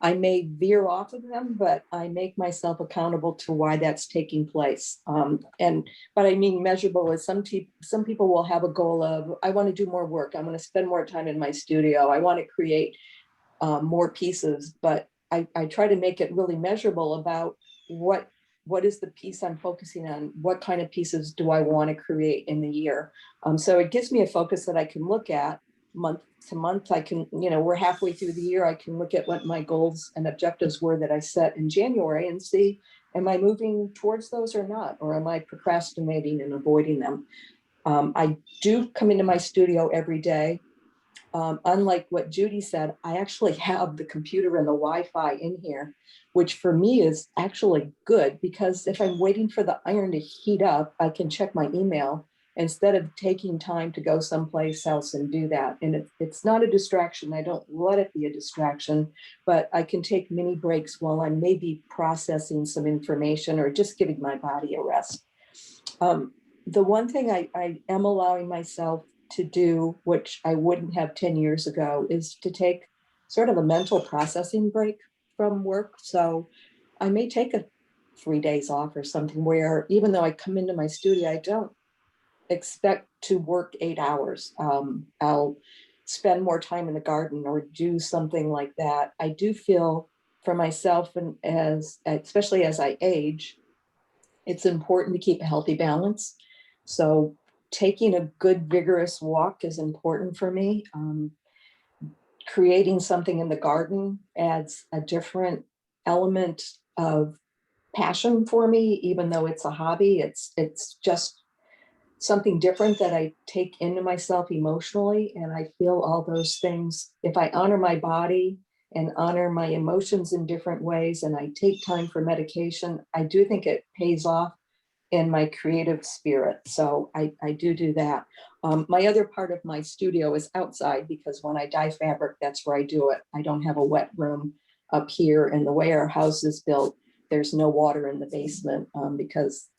I may veer off of them, but I make myself accountable to why that's taking place. But I mean, measurable is some people will have a goal of, I want to do more work. I want to spend more time in my studio. I want to create more pieces, but I try to make it really measurable about what is the piece I'm focusing on? What kind of pieces do I want to create in the year? So it gives me a focus that I can look at month to month. I can, we're halfway through the year. I can look at what my goals and objectives were that I set in January and see, am I moving towards those or not? Or am I procrastinating and avoiding them? I do come into my studio every day. Unlike what Judy said, I actually have the computer and the Wi-Fi in here, which for me is actually good, because if I'm waiting for the iron to heat up, I can check my email instead of taking time to go someplace else and do that. And it's not a distraction. I don't let it be a distraction, but I can take mini breaks while I'm maybe processing some information or just giving my body a rest. The one thing I am allowing myself to do, which I wouldn't have 10 years ago, is to take sort of a mental processing break from work. So I may take 3 days off or something, where even though I come into my studio, I don't expect to work 8 hours. I'll spend more time in the garden or do something like that. I do feel for myself, and especially as I age, it's important to keep a healthy balance. So taking a good, vigorous walk is important for me. Creating something in the garden adds a different element of passion for me, even though it's a hobby. It's just something different that I take into myself emotionally. And I feel all those things. If I honor my body and honor my emotions in different ways, and I take time for medication, I do think it pays off in my creative spirit. So I do that. My other part of my studio is outside, because when I dye fabric, that's where I do it. I don't have a wet room up here, and the way our house is built, there's no water in the basement because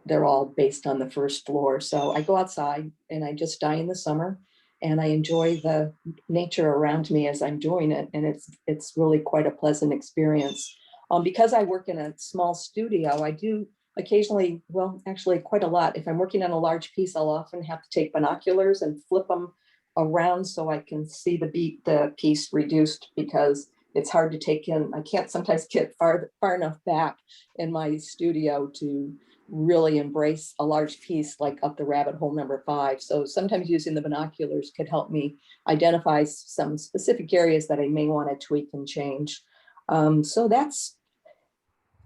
they're all based on the first floor. So I go outside and I just dye in the summer, and I enjoy the nature around me as I'm doing it. And it's really quite a pleasant experience. Because I work in a small studio, I do occasionally, well, actually quite a lot. If I'm working on a large piece, I'll often have to take binoculars and flip them around so I can see the piece reduced, because it's hard to take in. I can't sometimes get far enough back in my studio to really embrace a large piece like up the rabbit hole number 5. So sometimes using the binoculars could help me identify some specific areas that I may want to tweak and change. So that's,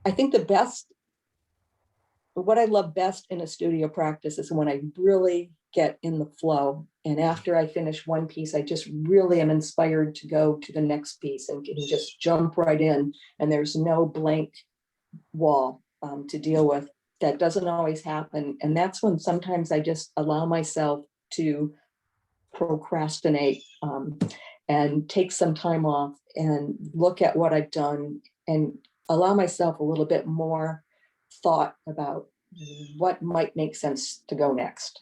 I think, what I love best in a studio practice is when I really get in the flow. And after I finish one piece, I just really am inspired to go to the next piece and can just jump right in. And there's no blank wall to deal with. That doesn't always happen. And that's when sometimes I just allow myself to procrastinate and take some time off and look at what I've done and allow myself a little bit more thought about what might make sense to go next.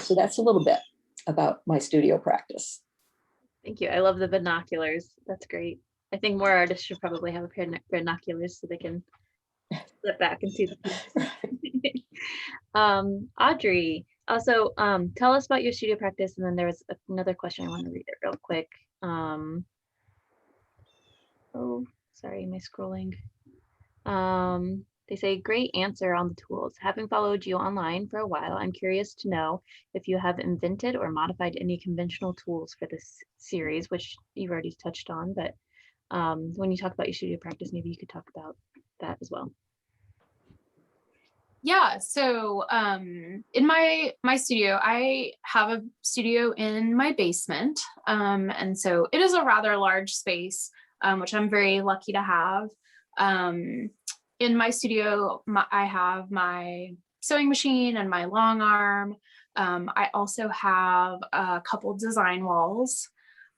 So that's a little bit about my studio practice. Thank you. I love the binoculars. That's great. I think more artists should probably have a pair of binoculars so they can step back and see the piece. Audrey, also tell us about your studio practice, and then there was another question I want to read it real quick. Oh, sorry, am I scrolling? They say, great answer on the tools. Having followed you online for a while, I'm curious to know if you have invented or modified any conventional tools for this series, which you've already touched on, but when you talk about your studio practice, maybe you could talk about that as well. Yeah, so in my studio, I have a studio in my basement. And so it is a rather large space, which I'm very lucky to have. In my studio, I have my sewing machine and my long arm. I also have a couple design walls.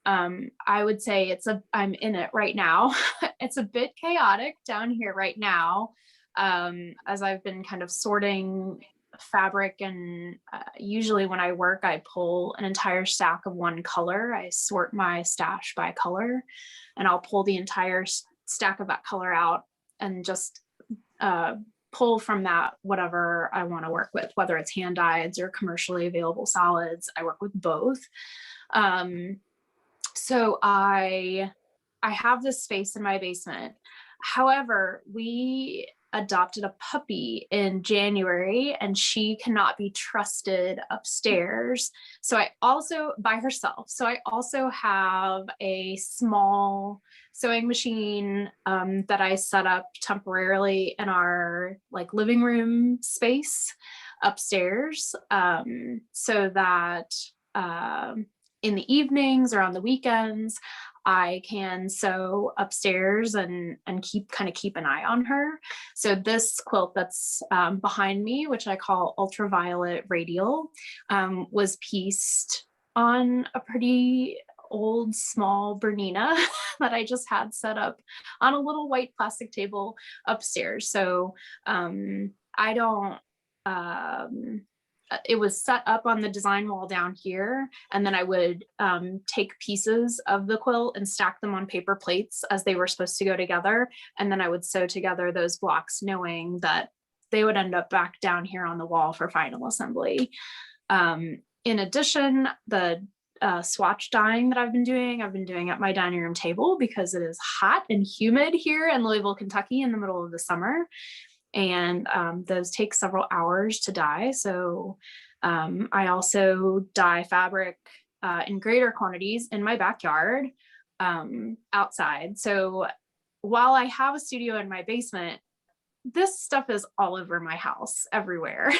I would say I'm in it right now. It's a bit chaotic down here right now, as I've been kind of sorting fabric, and usually when I work, I pull an entire stack of one color. I sort my stash by color, and I'll pull the entire stack of that color out and just pull from that whatever I want to work with, whether it's hand dyeds or commercially available solids. I work with both. So I have this space in my basement. However, we adopted a puppy in January, and she cannot be trusted upstairs. So I also, by herself. So I also have a small sewing machine that I set up temporarily in our living room space upstairs, so that in the evenings or on the weekends, I can sew upstairs and keep an eye on her. So this quilt that's behind me, which I call Ultraviolet Radial, was pieced on a pretty old small Bernina that I just had set up on a little white plastic table upstairs. So I don't it was set up on the design wall down here, and then I would take pieces of the quilt and stack them on paper plates as they were supposed to go together, and then I would sew together those blocks knowing that they would end up back down here on the wall for final assembly. In addition, the swatch dyeing that I've been doing at my dining room table because it is hot and humid here in Louisville, Kentucky in the middle of the summer. and those take several hours to dye. So I also dye fabric in greater quantities in my backyard outside. So while I have a studio in my basement, this stuff is all over my house, everywhere.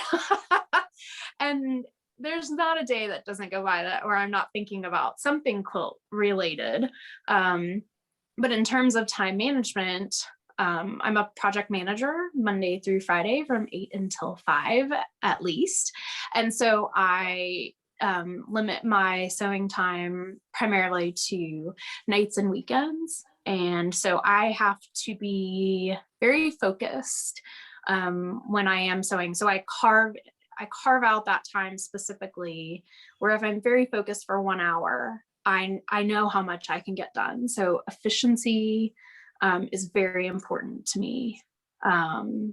And there's not a day that doesn't go by that where I'm not thinking about something quilt related. But in terms of time management, I'm a project manager Monday through Friday from 8 until 5 at least. And so I limit my sewing time primarily to nights and weekends. And so I have to be very focused when I am sewing. So I carve out that time specifically where if I'm very focused for 1 hour, I know how much I can get done. So efficiency is very important to me. And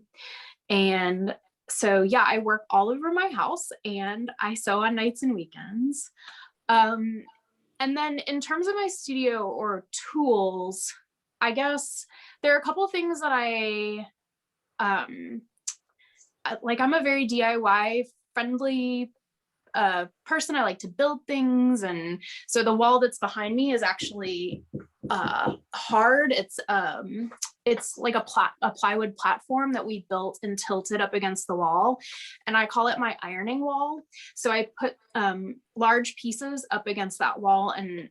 so, yeah, I work all over my house and I sew on nights and weekends. And then in terms of my studio or tools, I guess there are a couple of things that I'm a very DIY friendly person. I like to build things. And so the wall that's behind me is actually hard. It's like a plywood platform that we built and tilted up against the wall. And I call it my ironing wall. So I put large pieces up against that wall, and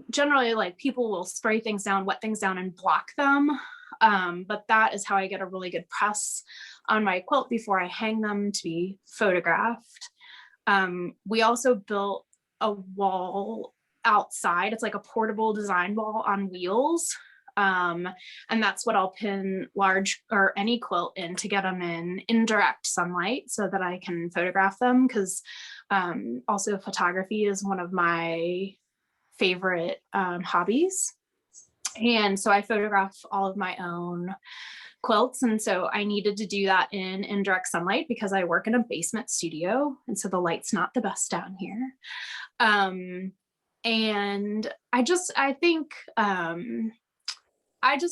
generally like people will spray things down, wet things down and block them. But that is how I get a really good press on my quilt before I hang them to be photographed. We also built a wall outside. It's like a portable design wall on wheels. And that's what I'll pin large or any quilt in to get them in indirect sunlight so that I can photograph them. Because also photography is one of my favorite hobbies. And so I photograph all of my own quilts. And so I needed to do that in indirect sunlight because I work in a basement studio. And so the light's not the best down here. And I just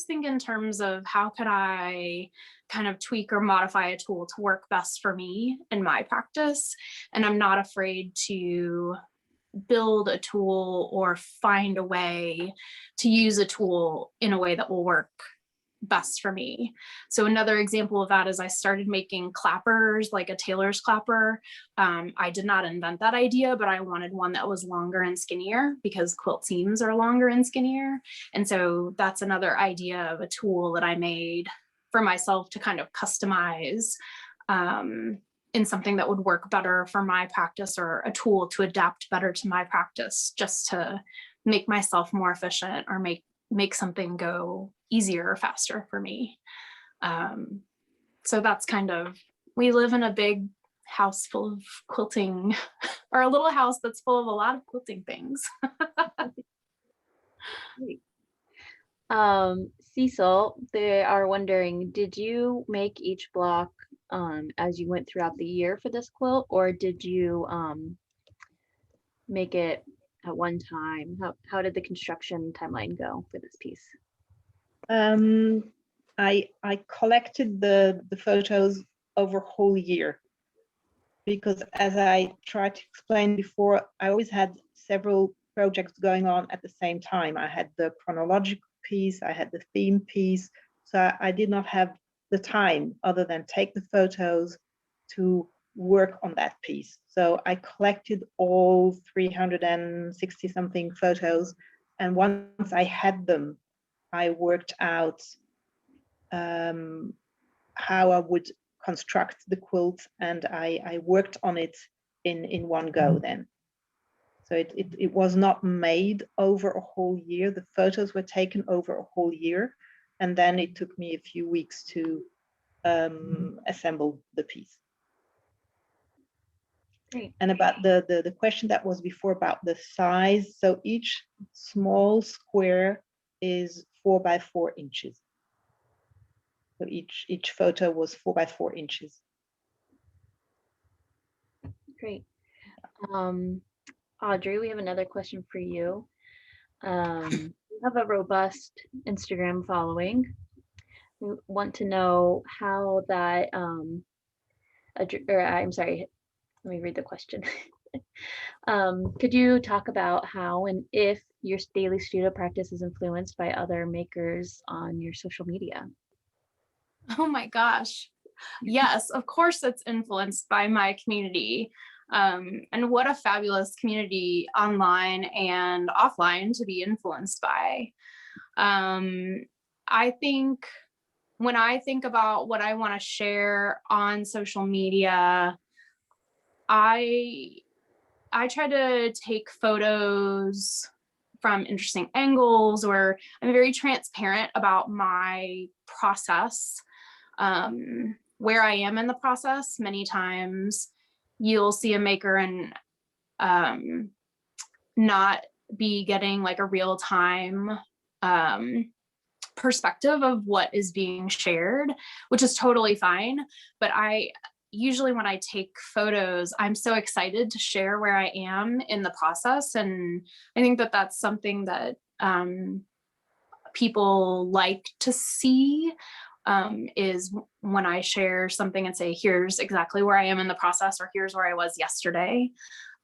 think in terms of how could I kind of tweak or modify a tool to work best for me in my practice. And I'm not afraid to build a tool or find a way to use a tool in a way that will work best for me. So another example of that is I started making clappers, like a tailor's clapper. I did not invent that idea, but I wanted one that was longer and skinnier because quilt seams are longer and skinnier. And so that's another idea of a tool that I made for myself to kind of customize in something that would work better for my practice, or a tool to adapt better to my practice, just to make myself more efficient or make something go easier or faster for me. So that's kind of, we live in a big house full of quilting, or a little house that's full of a lot of quilting things. Cecile, they are wondering, did you make each block as you went throughout the year for this quilt, or did you make it at one time? How did the construction timeline go for this piece? I collected the photos over a whole year because, as I tried to explain before, I always had several projects going on at the same time. I had the chronological piece, I had the theme piece, so I did not have the time other than take the photos to work on that piece. So I collected all 360 something photos, and once I had them, I worked out how I would construct the quilt, and I worked on it in one go then. So it was not made over a whole year. The photos were taken over a whole year, and then it took me a few weeks to assemble the piece. Great. And about the question that was before about the size, so each small square is 4 by 4 inches. So each photo was 4 by 4 inches. Great. Audrey, we have another question for you. You have a robust Instagram following. we want to know how that, or I'm sorry, let me read the question. Could you talk about how and if your daily studio practice is influenced by other makers on your social media? Oh my gosh. Yes, of course it's influenced by my community. And what a fabulous community online and offline to be influenced by. I think when I think about what I want to share on social media, I try to take photos from interesting angles, or I'm very transparent about my process, where I am in the process. Many times you'll see a maker and not be getting like a real time perspective of what is being shared, which is totally fine. But I usually, when I take photos, I'm so excited to share where I am in the process. And I think that that's something that people like to see, is when I share something and say, here's exactly where I am in the process, or here's where I was yesterday,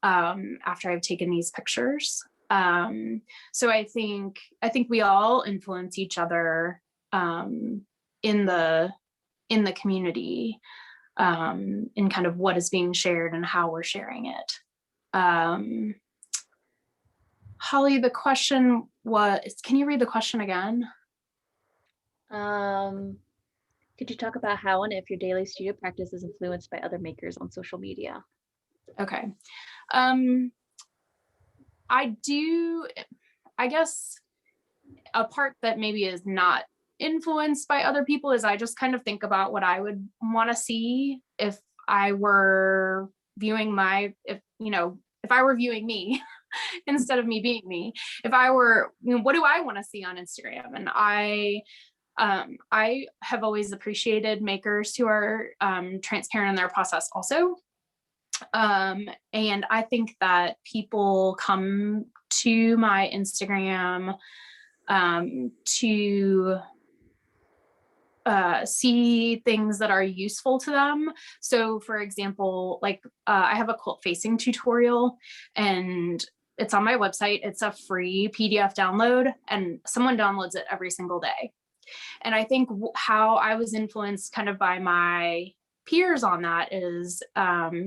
after I've taken these pictures. So I think we all influence each other in the community, in kind of what is being shared and how we're sharing it. Holly, the question was, can you read the question again? Could you talk about how and if your daily studio practice is influenced by other makers on social media? Okay. I guess a part that maybe is not influenced by other people is I just kind of think about what I would want to see if I were viewing if I were viewing me instead of me being me. If I were, what do I want to see on Instagram? And I have always appreciated makers who are transparent in their process also. And I think that people come to my Instagram to see things that are useful to them. So for example, like I have a quilt facing tutorial, and it's on my website. It's a free PDF download, and someone downloads it every single day. And I think how I was influenced kind of by my peers on that is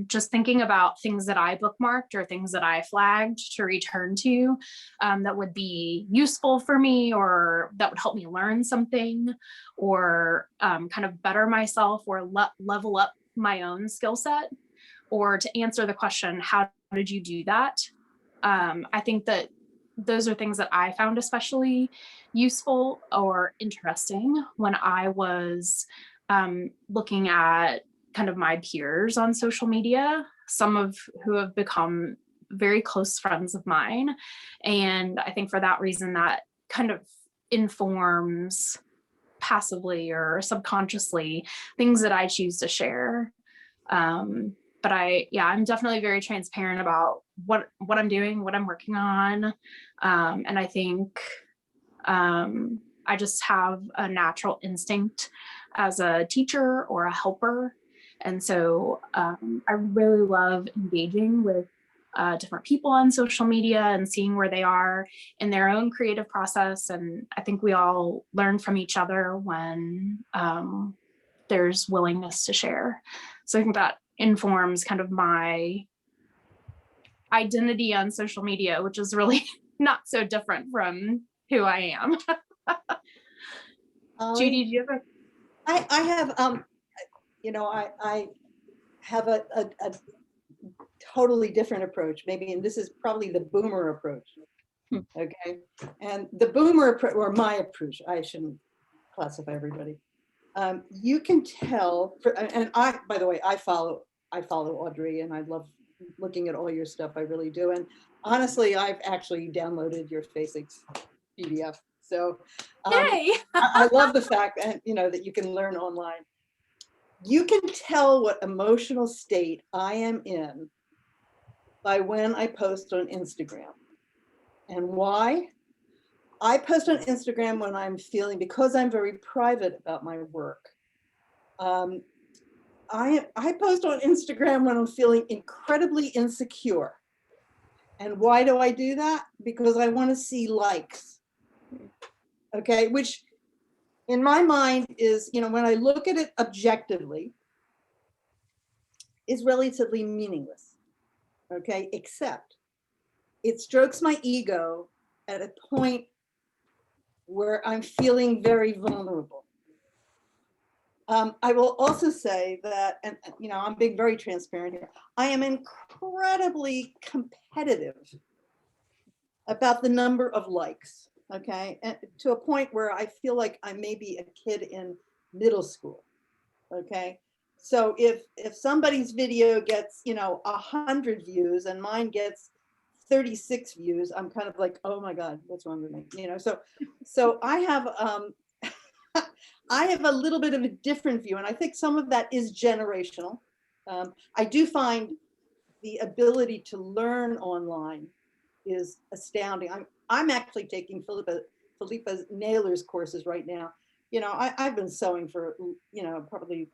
just thinking about things that I bookmarked or things that I flagged to return to, that would be useful for me, or that would help me learn something, or kind of better myself, or level up my own skill set, or to answer the question, how did you do that? I think that those are things that I found especially useful or interesting when I was looking at kind of my peers on social media, some of who have become very close friends of mine. And I think for that reason, that kind of informs passively or subconsciously things that I choose to share. But I'm definitely very transparent about what I'm doing, what I'm working on. And I think I just have a natural instinct as a teacher or a helper. And so I really love engaging with different people on social media and seeing where they are in their own creative process. And I think we all learn from each other when there's willingness to share. So I think that informs kind of my identity on social media, which is really not so different from who I am. Judy, do you have I have, I have a totally different approach, maybe, and this is probably the boomer approach. Okay. And the boomer approach, or my approach, I shouldn't classify everybody. You can tell, and by the way, I follow Audrey, and I love looking at all your stuff. I really do. And honestly, I've actually downloaded your Facings PDF. So I love the fact that, that you can learn online. You can tell what emotional state I am in by when I post on Instagram. And why? I post on Instagram when I'm feeling, because I'm very private about my work. I post on Instagram when I'm feeling incredibly insecure. And why do I do that? Because I want to see likes. Okay, which in my mind is, when I look at it objectively, is relatively meaningless. Okay, except it strokes my ego at a point where I'm feeling very vulnerable. I will also say that, and I'm being very transparent here, I am incredibly competitive about the number of likes, okay? And to a point where I feel like I may be a kid in middle school, okay? So if somebody's video gets, 100 views and mine gets 36 views, I'm kind of like, oh my God, what's wrong with me? So I have, I have a little bit of a different view, and I think some of that is generational. I do find the ability to learn online is astounding. I'm actually taking Philippa Naylor's courses right now. I've been sewing for, probably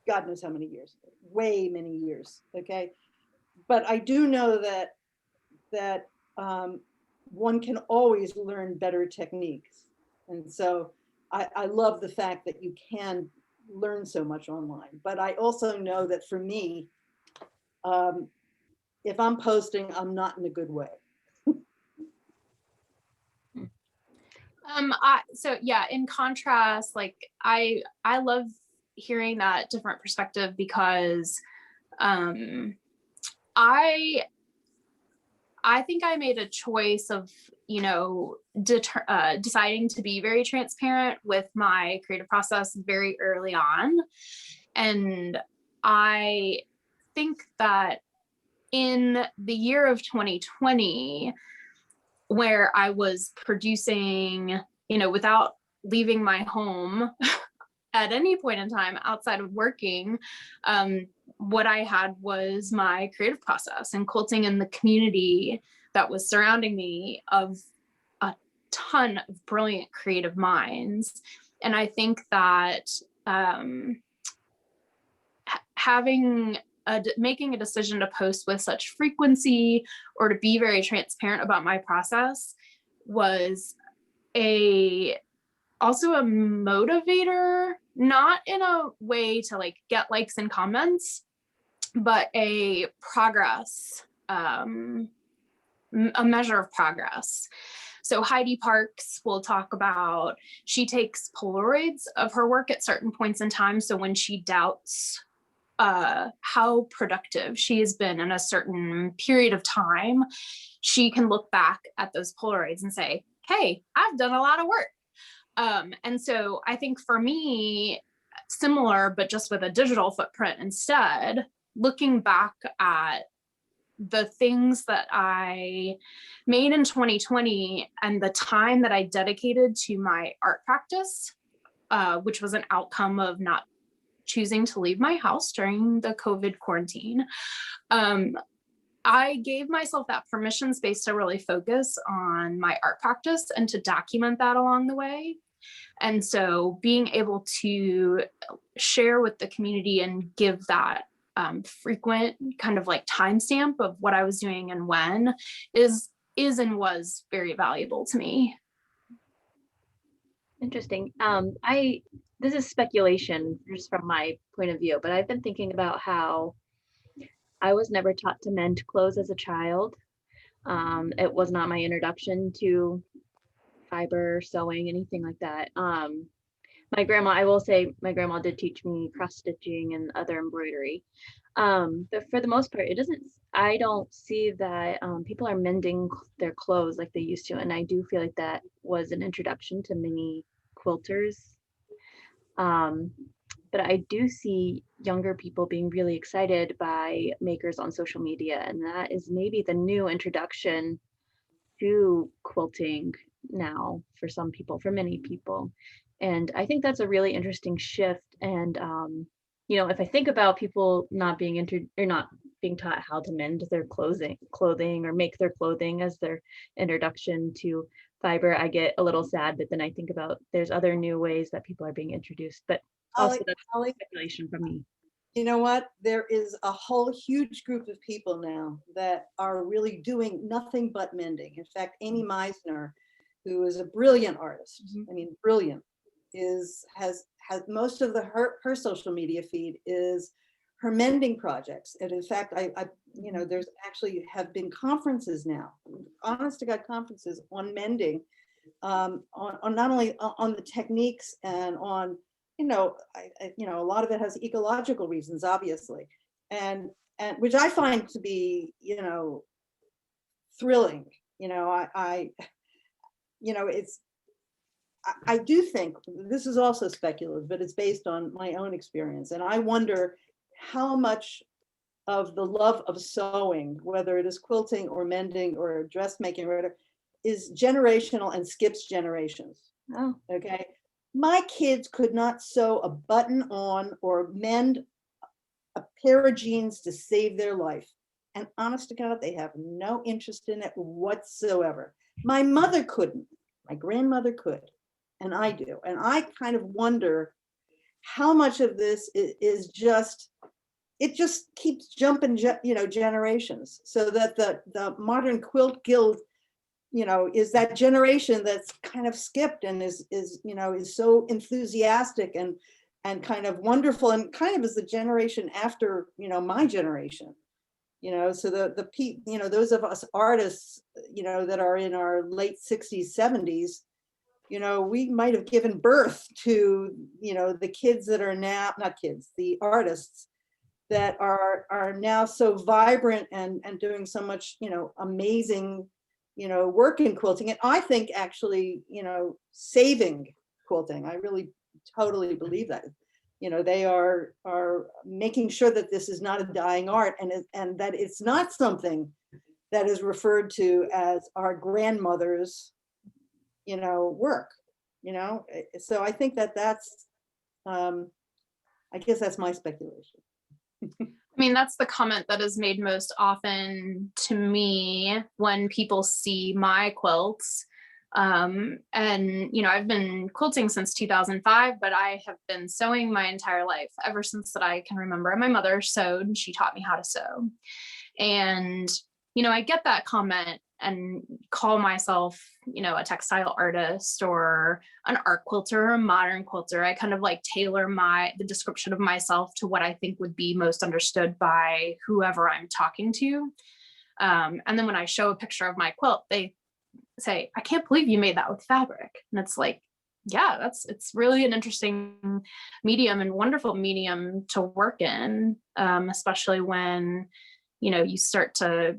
God knows how many years, way many years, okay? But I do know that one can always learn better techniques. And so I love the fact that you can learn so much online. But I also know that for me, if I'm posting, I'm not in a good way. So yeah, in contrast, like I love hearing that different perspective, because I think I made a choice of, deciding to be very transparent with my creative process very early on. And I think that in the year of 2020, where I was producing, without leaving my home at any point in time outside of working, what I had was my creative process and quilting in the community that was surrounding me of a ton of brilliant creative minds. And I think that making a decision to post with such frequency or to be very transparent about my process was also a motivator, not in a way to like get likes and comments, but a progress, a measure of progress. So Heidi Parks will talk about, she takes Polaroids of her work at certain points in time. So when she doubts how productive she has been in a certain period of time, she can look back at those Polaroids and say, hey, I've done a lot of work. And so I think for me, similar, but just with a digital footprint instead, looking back at the things that I made in 2020 and the time that I dedicated to my art practice, which was an outcome of not choosing to leave my house during the COVID quarantine. I gave myself that permission space to really focus on my art practice and to document that along the way. And so being able to share with the community and give that frequent kind of like timestamp of what I was doing and when is and was very valuable to me. Interesting. This is speculation just from my point of view, but I've been thinking about how I was never taught to mend clothes as a child. It was not my introduction to fiber, sewing, anything like that. My grandma, I will say my grandma did teach me cross stitching and other embroidery. But for the most part, I don't see that people are mending their clothes like they used to. And I do feel like that was an introduction to many quilters. But I do see younger people being really excited by makers on social media. And that is maybe the new introduction to quilting now for some people, for many people. And I think that's a really interesting shift. And, if I think about people not being not being taught how to mend their clothing or make their clothing as their introduction to fiber, I get a little sad, but then I think about there's other new ways that people are being introduced, but also that's Holly, speculation from me. you know what? There is a whole huge group of people now that are really doing nothing but mending. In fact, Amy Meisner, who is a brilliant artist, I mean, brilliant, has most of her social media feed is her mending projects. And in fact, I there's actually have been conferences now, honest to God conferences on mending, on not only on the techniques and on, a lot of it has ecological reasons, obviously, and which I find to be, thrilling. I do think this is also speculative, but it's based on my own experience. And I wonder how much of the love of sewing, whether it is quilting or mending or dressmaking or whatever, is generational and skips generations. Oh, Okay. My kids could not sew a button on or mend a pair of jeans to save their life. And honest to God, they have no interest in it whatsoever. My mother couldn't, my grandmother could, and I do. And I kind of wonder how much of this is just, it just keeps jumping, generations, so that the modern quilt guild, is that generation that's kind of skipped and is so enthusiastic and kind of wonderful, and kind of is the generation after, my generation, so those of us artists, that are in our late 60s, 70s, we might have given birth to, the kids that are now, not kids, the artists that are now so vibrant and doing so much, amazing, work in quilting. And I think actually, saving quilting. I really totally believe that. They are making sure that this is not a dying art, and that it's not something that is referred to as our grandmother's, work. So I think that's I guess that's my speculation. I mean, that's the comment that is made most often to me when people see my quilts. And, I've been quilting since 2005, but I have been sewing my entire life, ever since that I can remember. My mother sewed and she taught me how to sew. And, I get that comment and call myself, a textile artist or an art quilter or a modern quilter. I kind of like tailor the description of myself to what I think would be most understood by whoever I'm talking to. And then when I show a picture of my quilt, they say, I can't believe you made that with fabric. And it's like, yeah, it's really an interesting medium and wonderful medium to work in, especially when, you start to,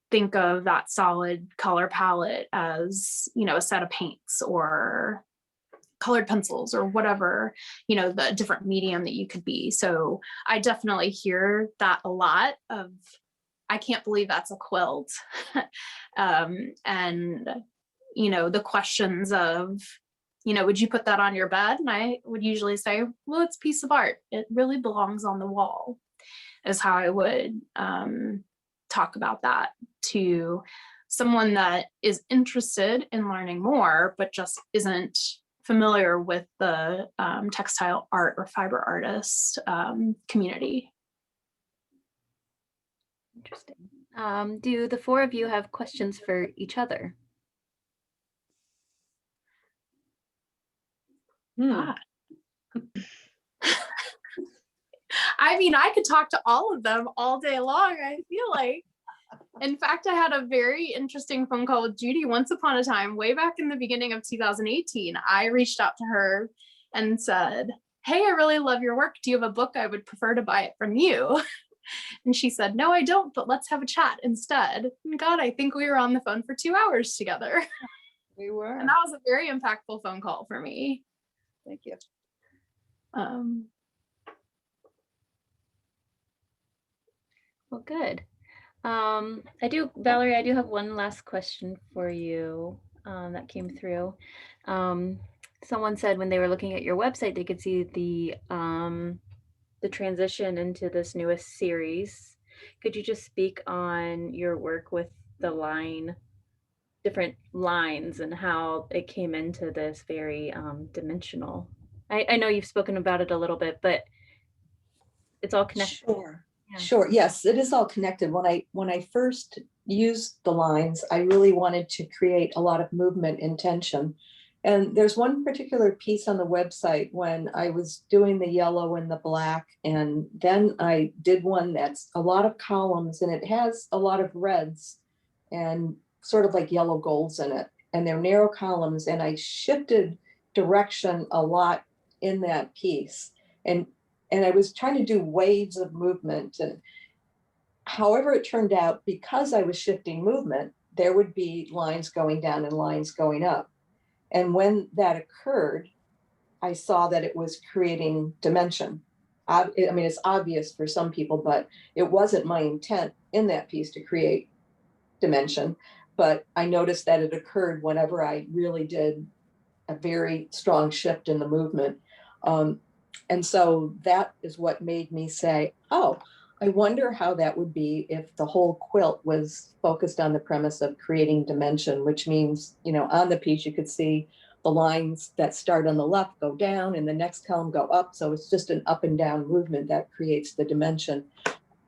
think of that solid color palette as, a set of paints or colored pencils or whatever, the different medium that you could be. So I definitely hear that a lot of, I can't believe that's a quilt. And, the questions of, would you put that on your bed? And I would usually say, well, it's a piece of art. It really belongs on the wall, is how I would talk about that to someone that is interested in learning more, but just isn't familiar with the textile art or fiber artist community. interesting. Do the four of you have questions for each other? I mean, I could talk to all of them all day long, I feel like. In fact, I had a very interesting phone call with Judy once upon a time, way back in the beginning of 2018. I reached out to her and said, hey, I really love your work. Do you have a book? I would prefer to buy it from you. And she said, no, I don't, but let's have a chat instead. And God, I think we were on the phone for 2 hours together. We were. And that was a very impactful phone call for me. Thank you. Well, good. Valerie, I do have one last question for you that came through. Someone said when they were looking at your website, they could see the transition into this newest series. Could you just speak on your work with the line different lines and how it came into this very dimensional. I know you've spoken about it a little bit, but it's all connected. Sure. Yeah. Sure. Yes, it is all connected. When I first used the lines, I really wanted to create a lot of movement and tension. And there's one particular piece on the website when I was doing the yellow and the black, and then I did one that's a lot of columns and it has a lot of reds and sort of like yellow golds in it. And they're narrow columns, and I shifted direction a lot in that piece. And I was trying to do waves of movement. And however it turned out, because I was shifting movement, there would be lines going down and lines going up. And when that occurred, I saw that it was creating dimension. I mean, it's obvious for some people, but it wasn't my intent in that piece to create dimension. But I noticed that it occurred whenever I really did a very strong shift in the movement. And so that is what made me say, oh, I wonder how that would be if the whole quilt was focused on the premise of creating dimension, which means, you know, on the piece, you could see the lines that start on the left go down and the next column go up. So it's just an up and down movement that creates the dimension.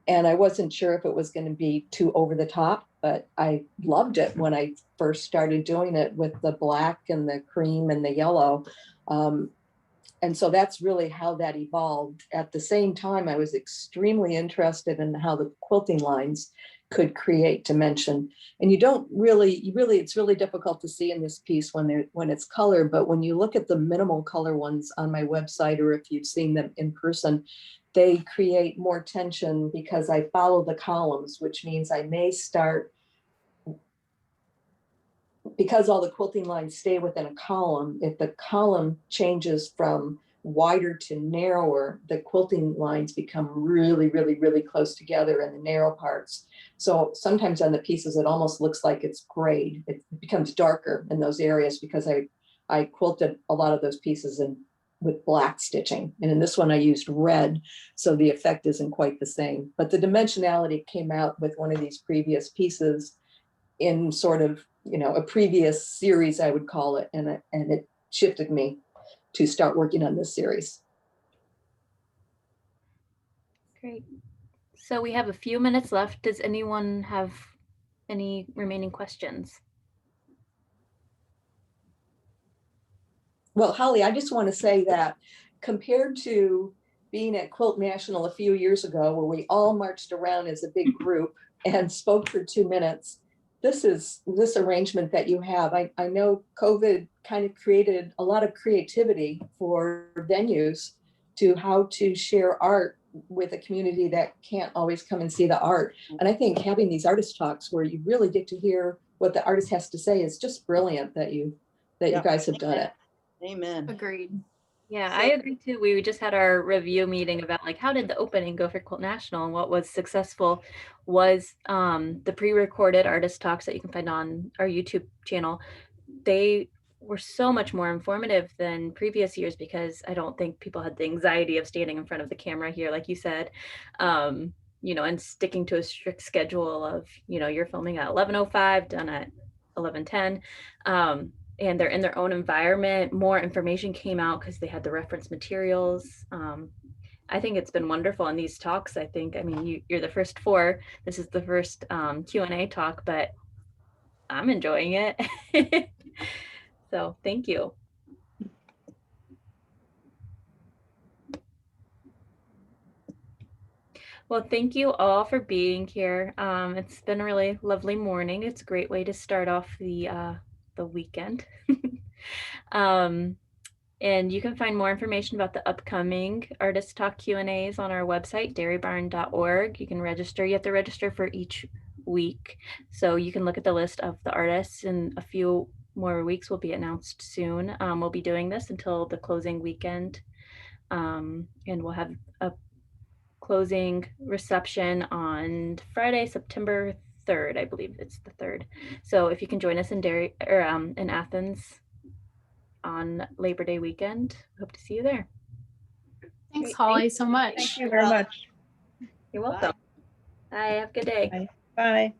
And I wasn't sure if it was going to be too over the top, but I loved it when I first started doing it with the black and the cream and the yellow. And so that's really how that evolved. At the same time, I was extremely interested in how the quilting lines could create dimension. And it's really difficult to see in this piece when it's colored, but when you look at the minimal color ones on my website, or if you've seen them in person, they create more tension because I follow the columns, which means I may start, because all the quilting lines stay within a column, if the column changes from wider to narrower, the quilting lines become really, really, really close together in the narrow parts. So sometimes on the pieces, it almost looks like it's grayed. It becomes darker in those areas because I quilted a lot of those pieces with black stitching. And in this one, I used red, so the effect isn't quite the same. But the dimensionality came out with one of these previous pieces in sort of, you know, a previous series, I would call it, and it shifted me to start working on this series. Great. So we have a few minutes left. Does anyone have any remaining questions? Well, Holly, I just want to say that compared to being at Quilt National a few years ago, where we all marched around as a big group and spoke for 2 minutes, this arrangement that you have, I know COVID kind of created a lot of creativity for venues to how to share art with a community that can't always come and see the art. And I think having these artist talks where you really get to hear what the artist has to say is just brilliant that you guys have done it. Amen. Agreed. Yeah, I agree too. We just had our review meeting about like how did the opening go for Quilt National, and what was successful was the pre-recorded artist talks that you can find on our YouTube channel. They were so much more informative than previous years because I don't think people had the anxiety of standing in front of the camera here, like you said, you know, and sticking to a strict schedule of, you know, you're filming at 11:05, done at 11:10. And they're in their own environment. More information came out because they had the reference materials. I think it's been wonderful in these talks. I mean, you're the first 4. This is the first Q&A talk, but I'm enjoying it. So thank you. Well, thank you all for being here. It's been a really lovely morning. It's a great way to start off the weekend. And you can find more information about the upcoming Artist Talk Q&As on our website, dairybarn.org. You can register. You have to register for each week. So you can look at the list of the artists, and a few more weeks will be announced soon. We'll be doing this until the closing weekend. And we'll have a closing reception on Friday, September 3rd. I believe it's the 3rd. So if you can join us in in Athens on Labor Day weekend, hope to see you there. Thanks, Great. Holly, so much. Thank you very much. You're welcome. Bye. Have a good day. Bye. Bye.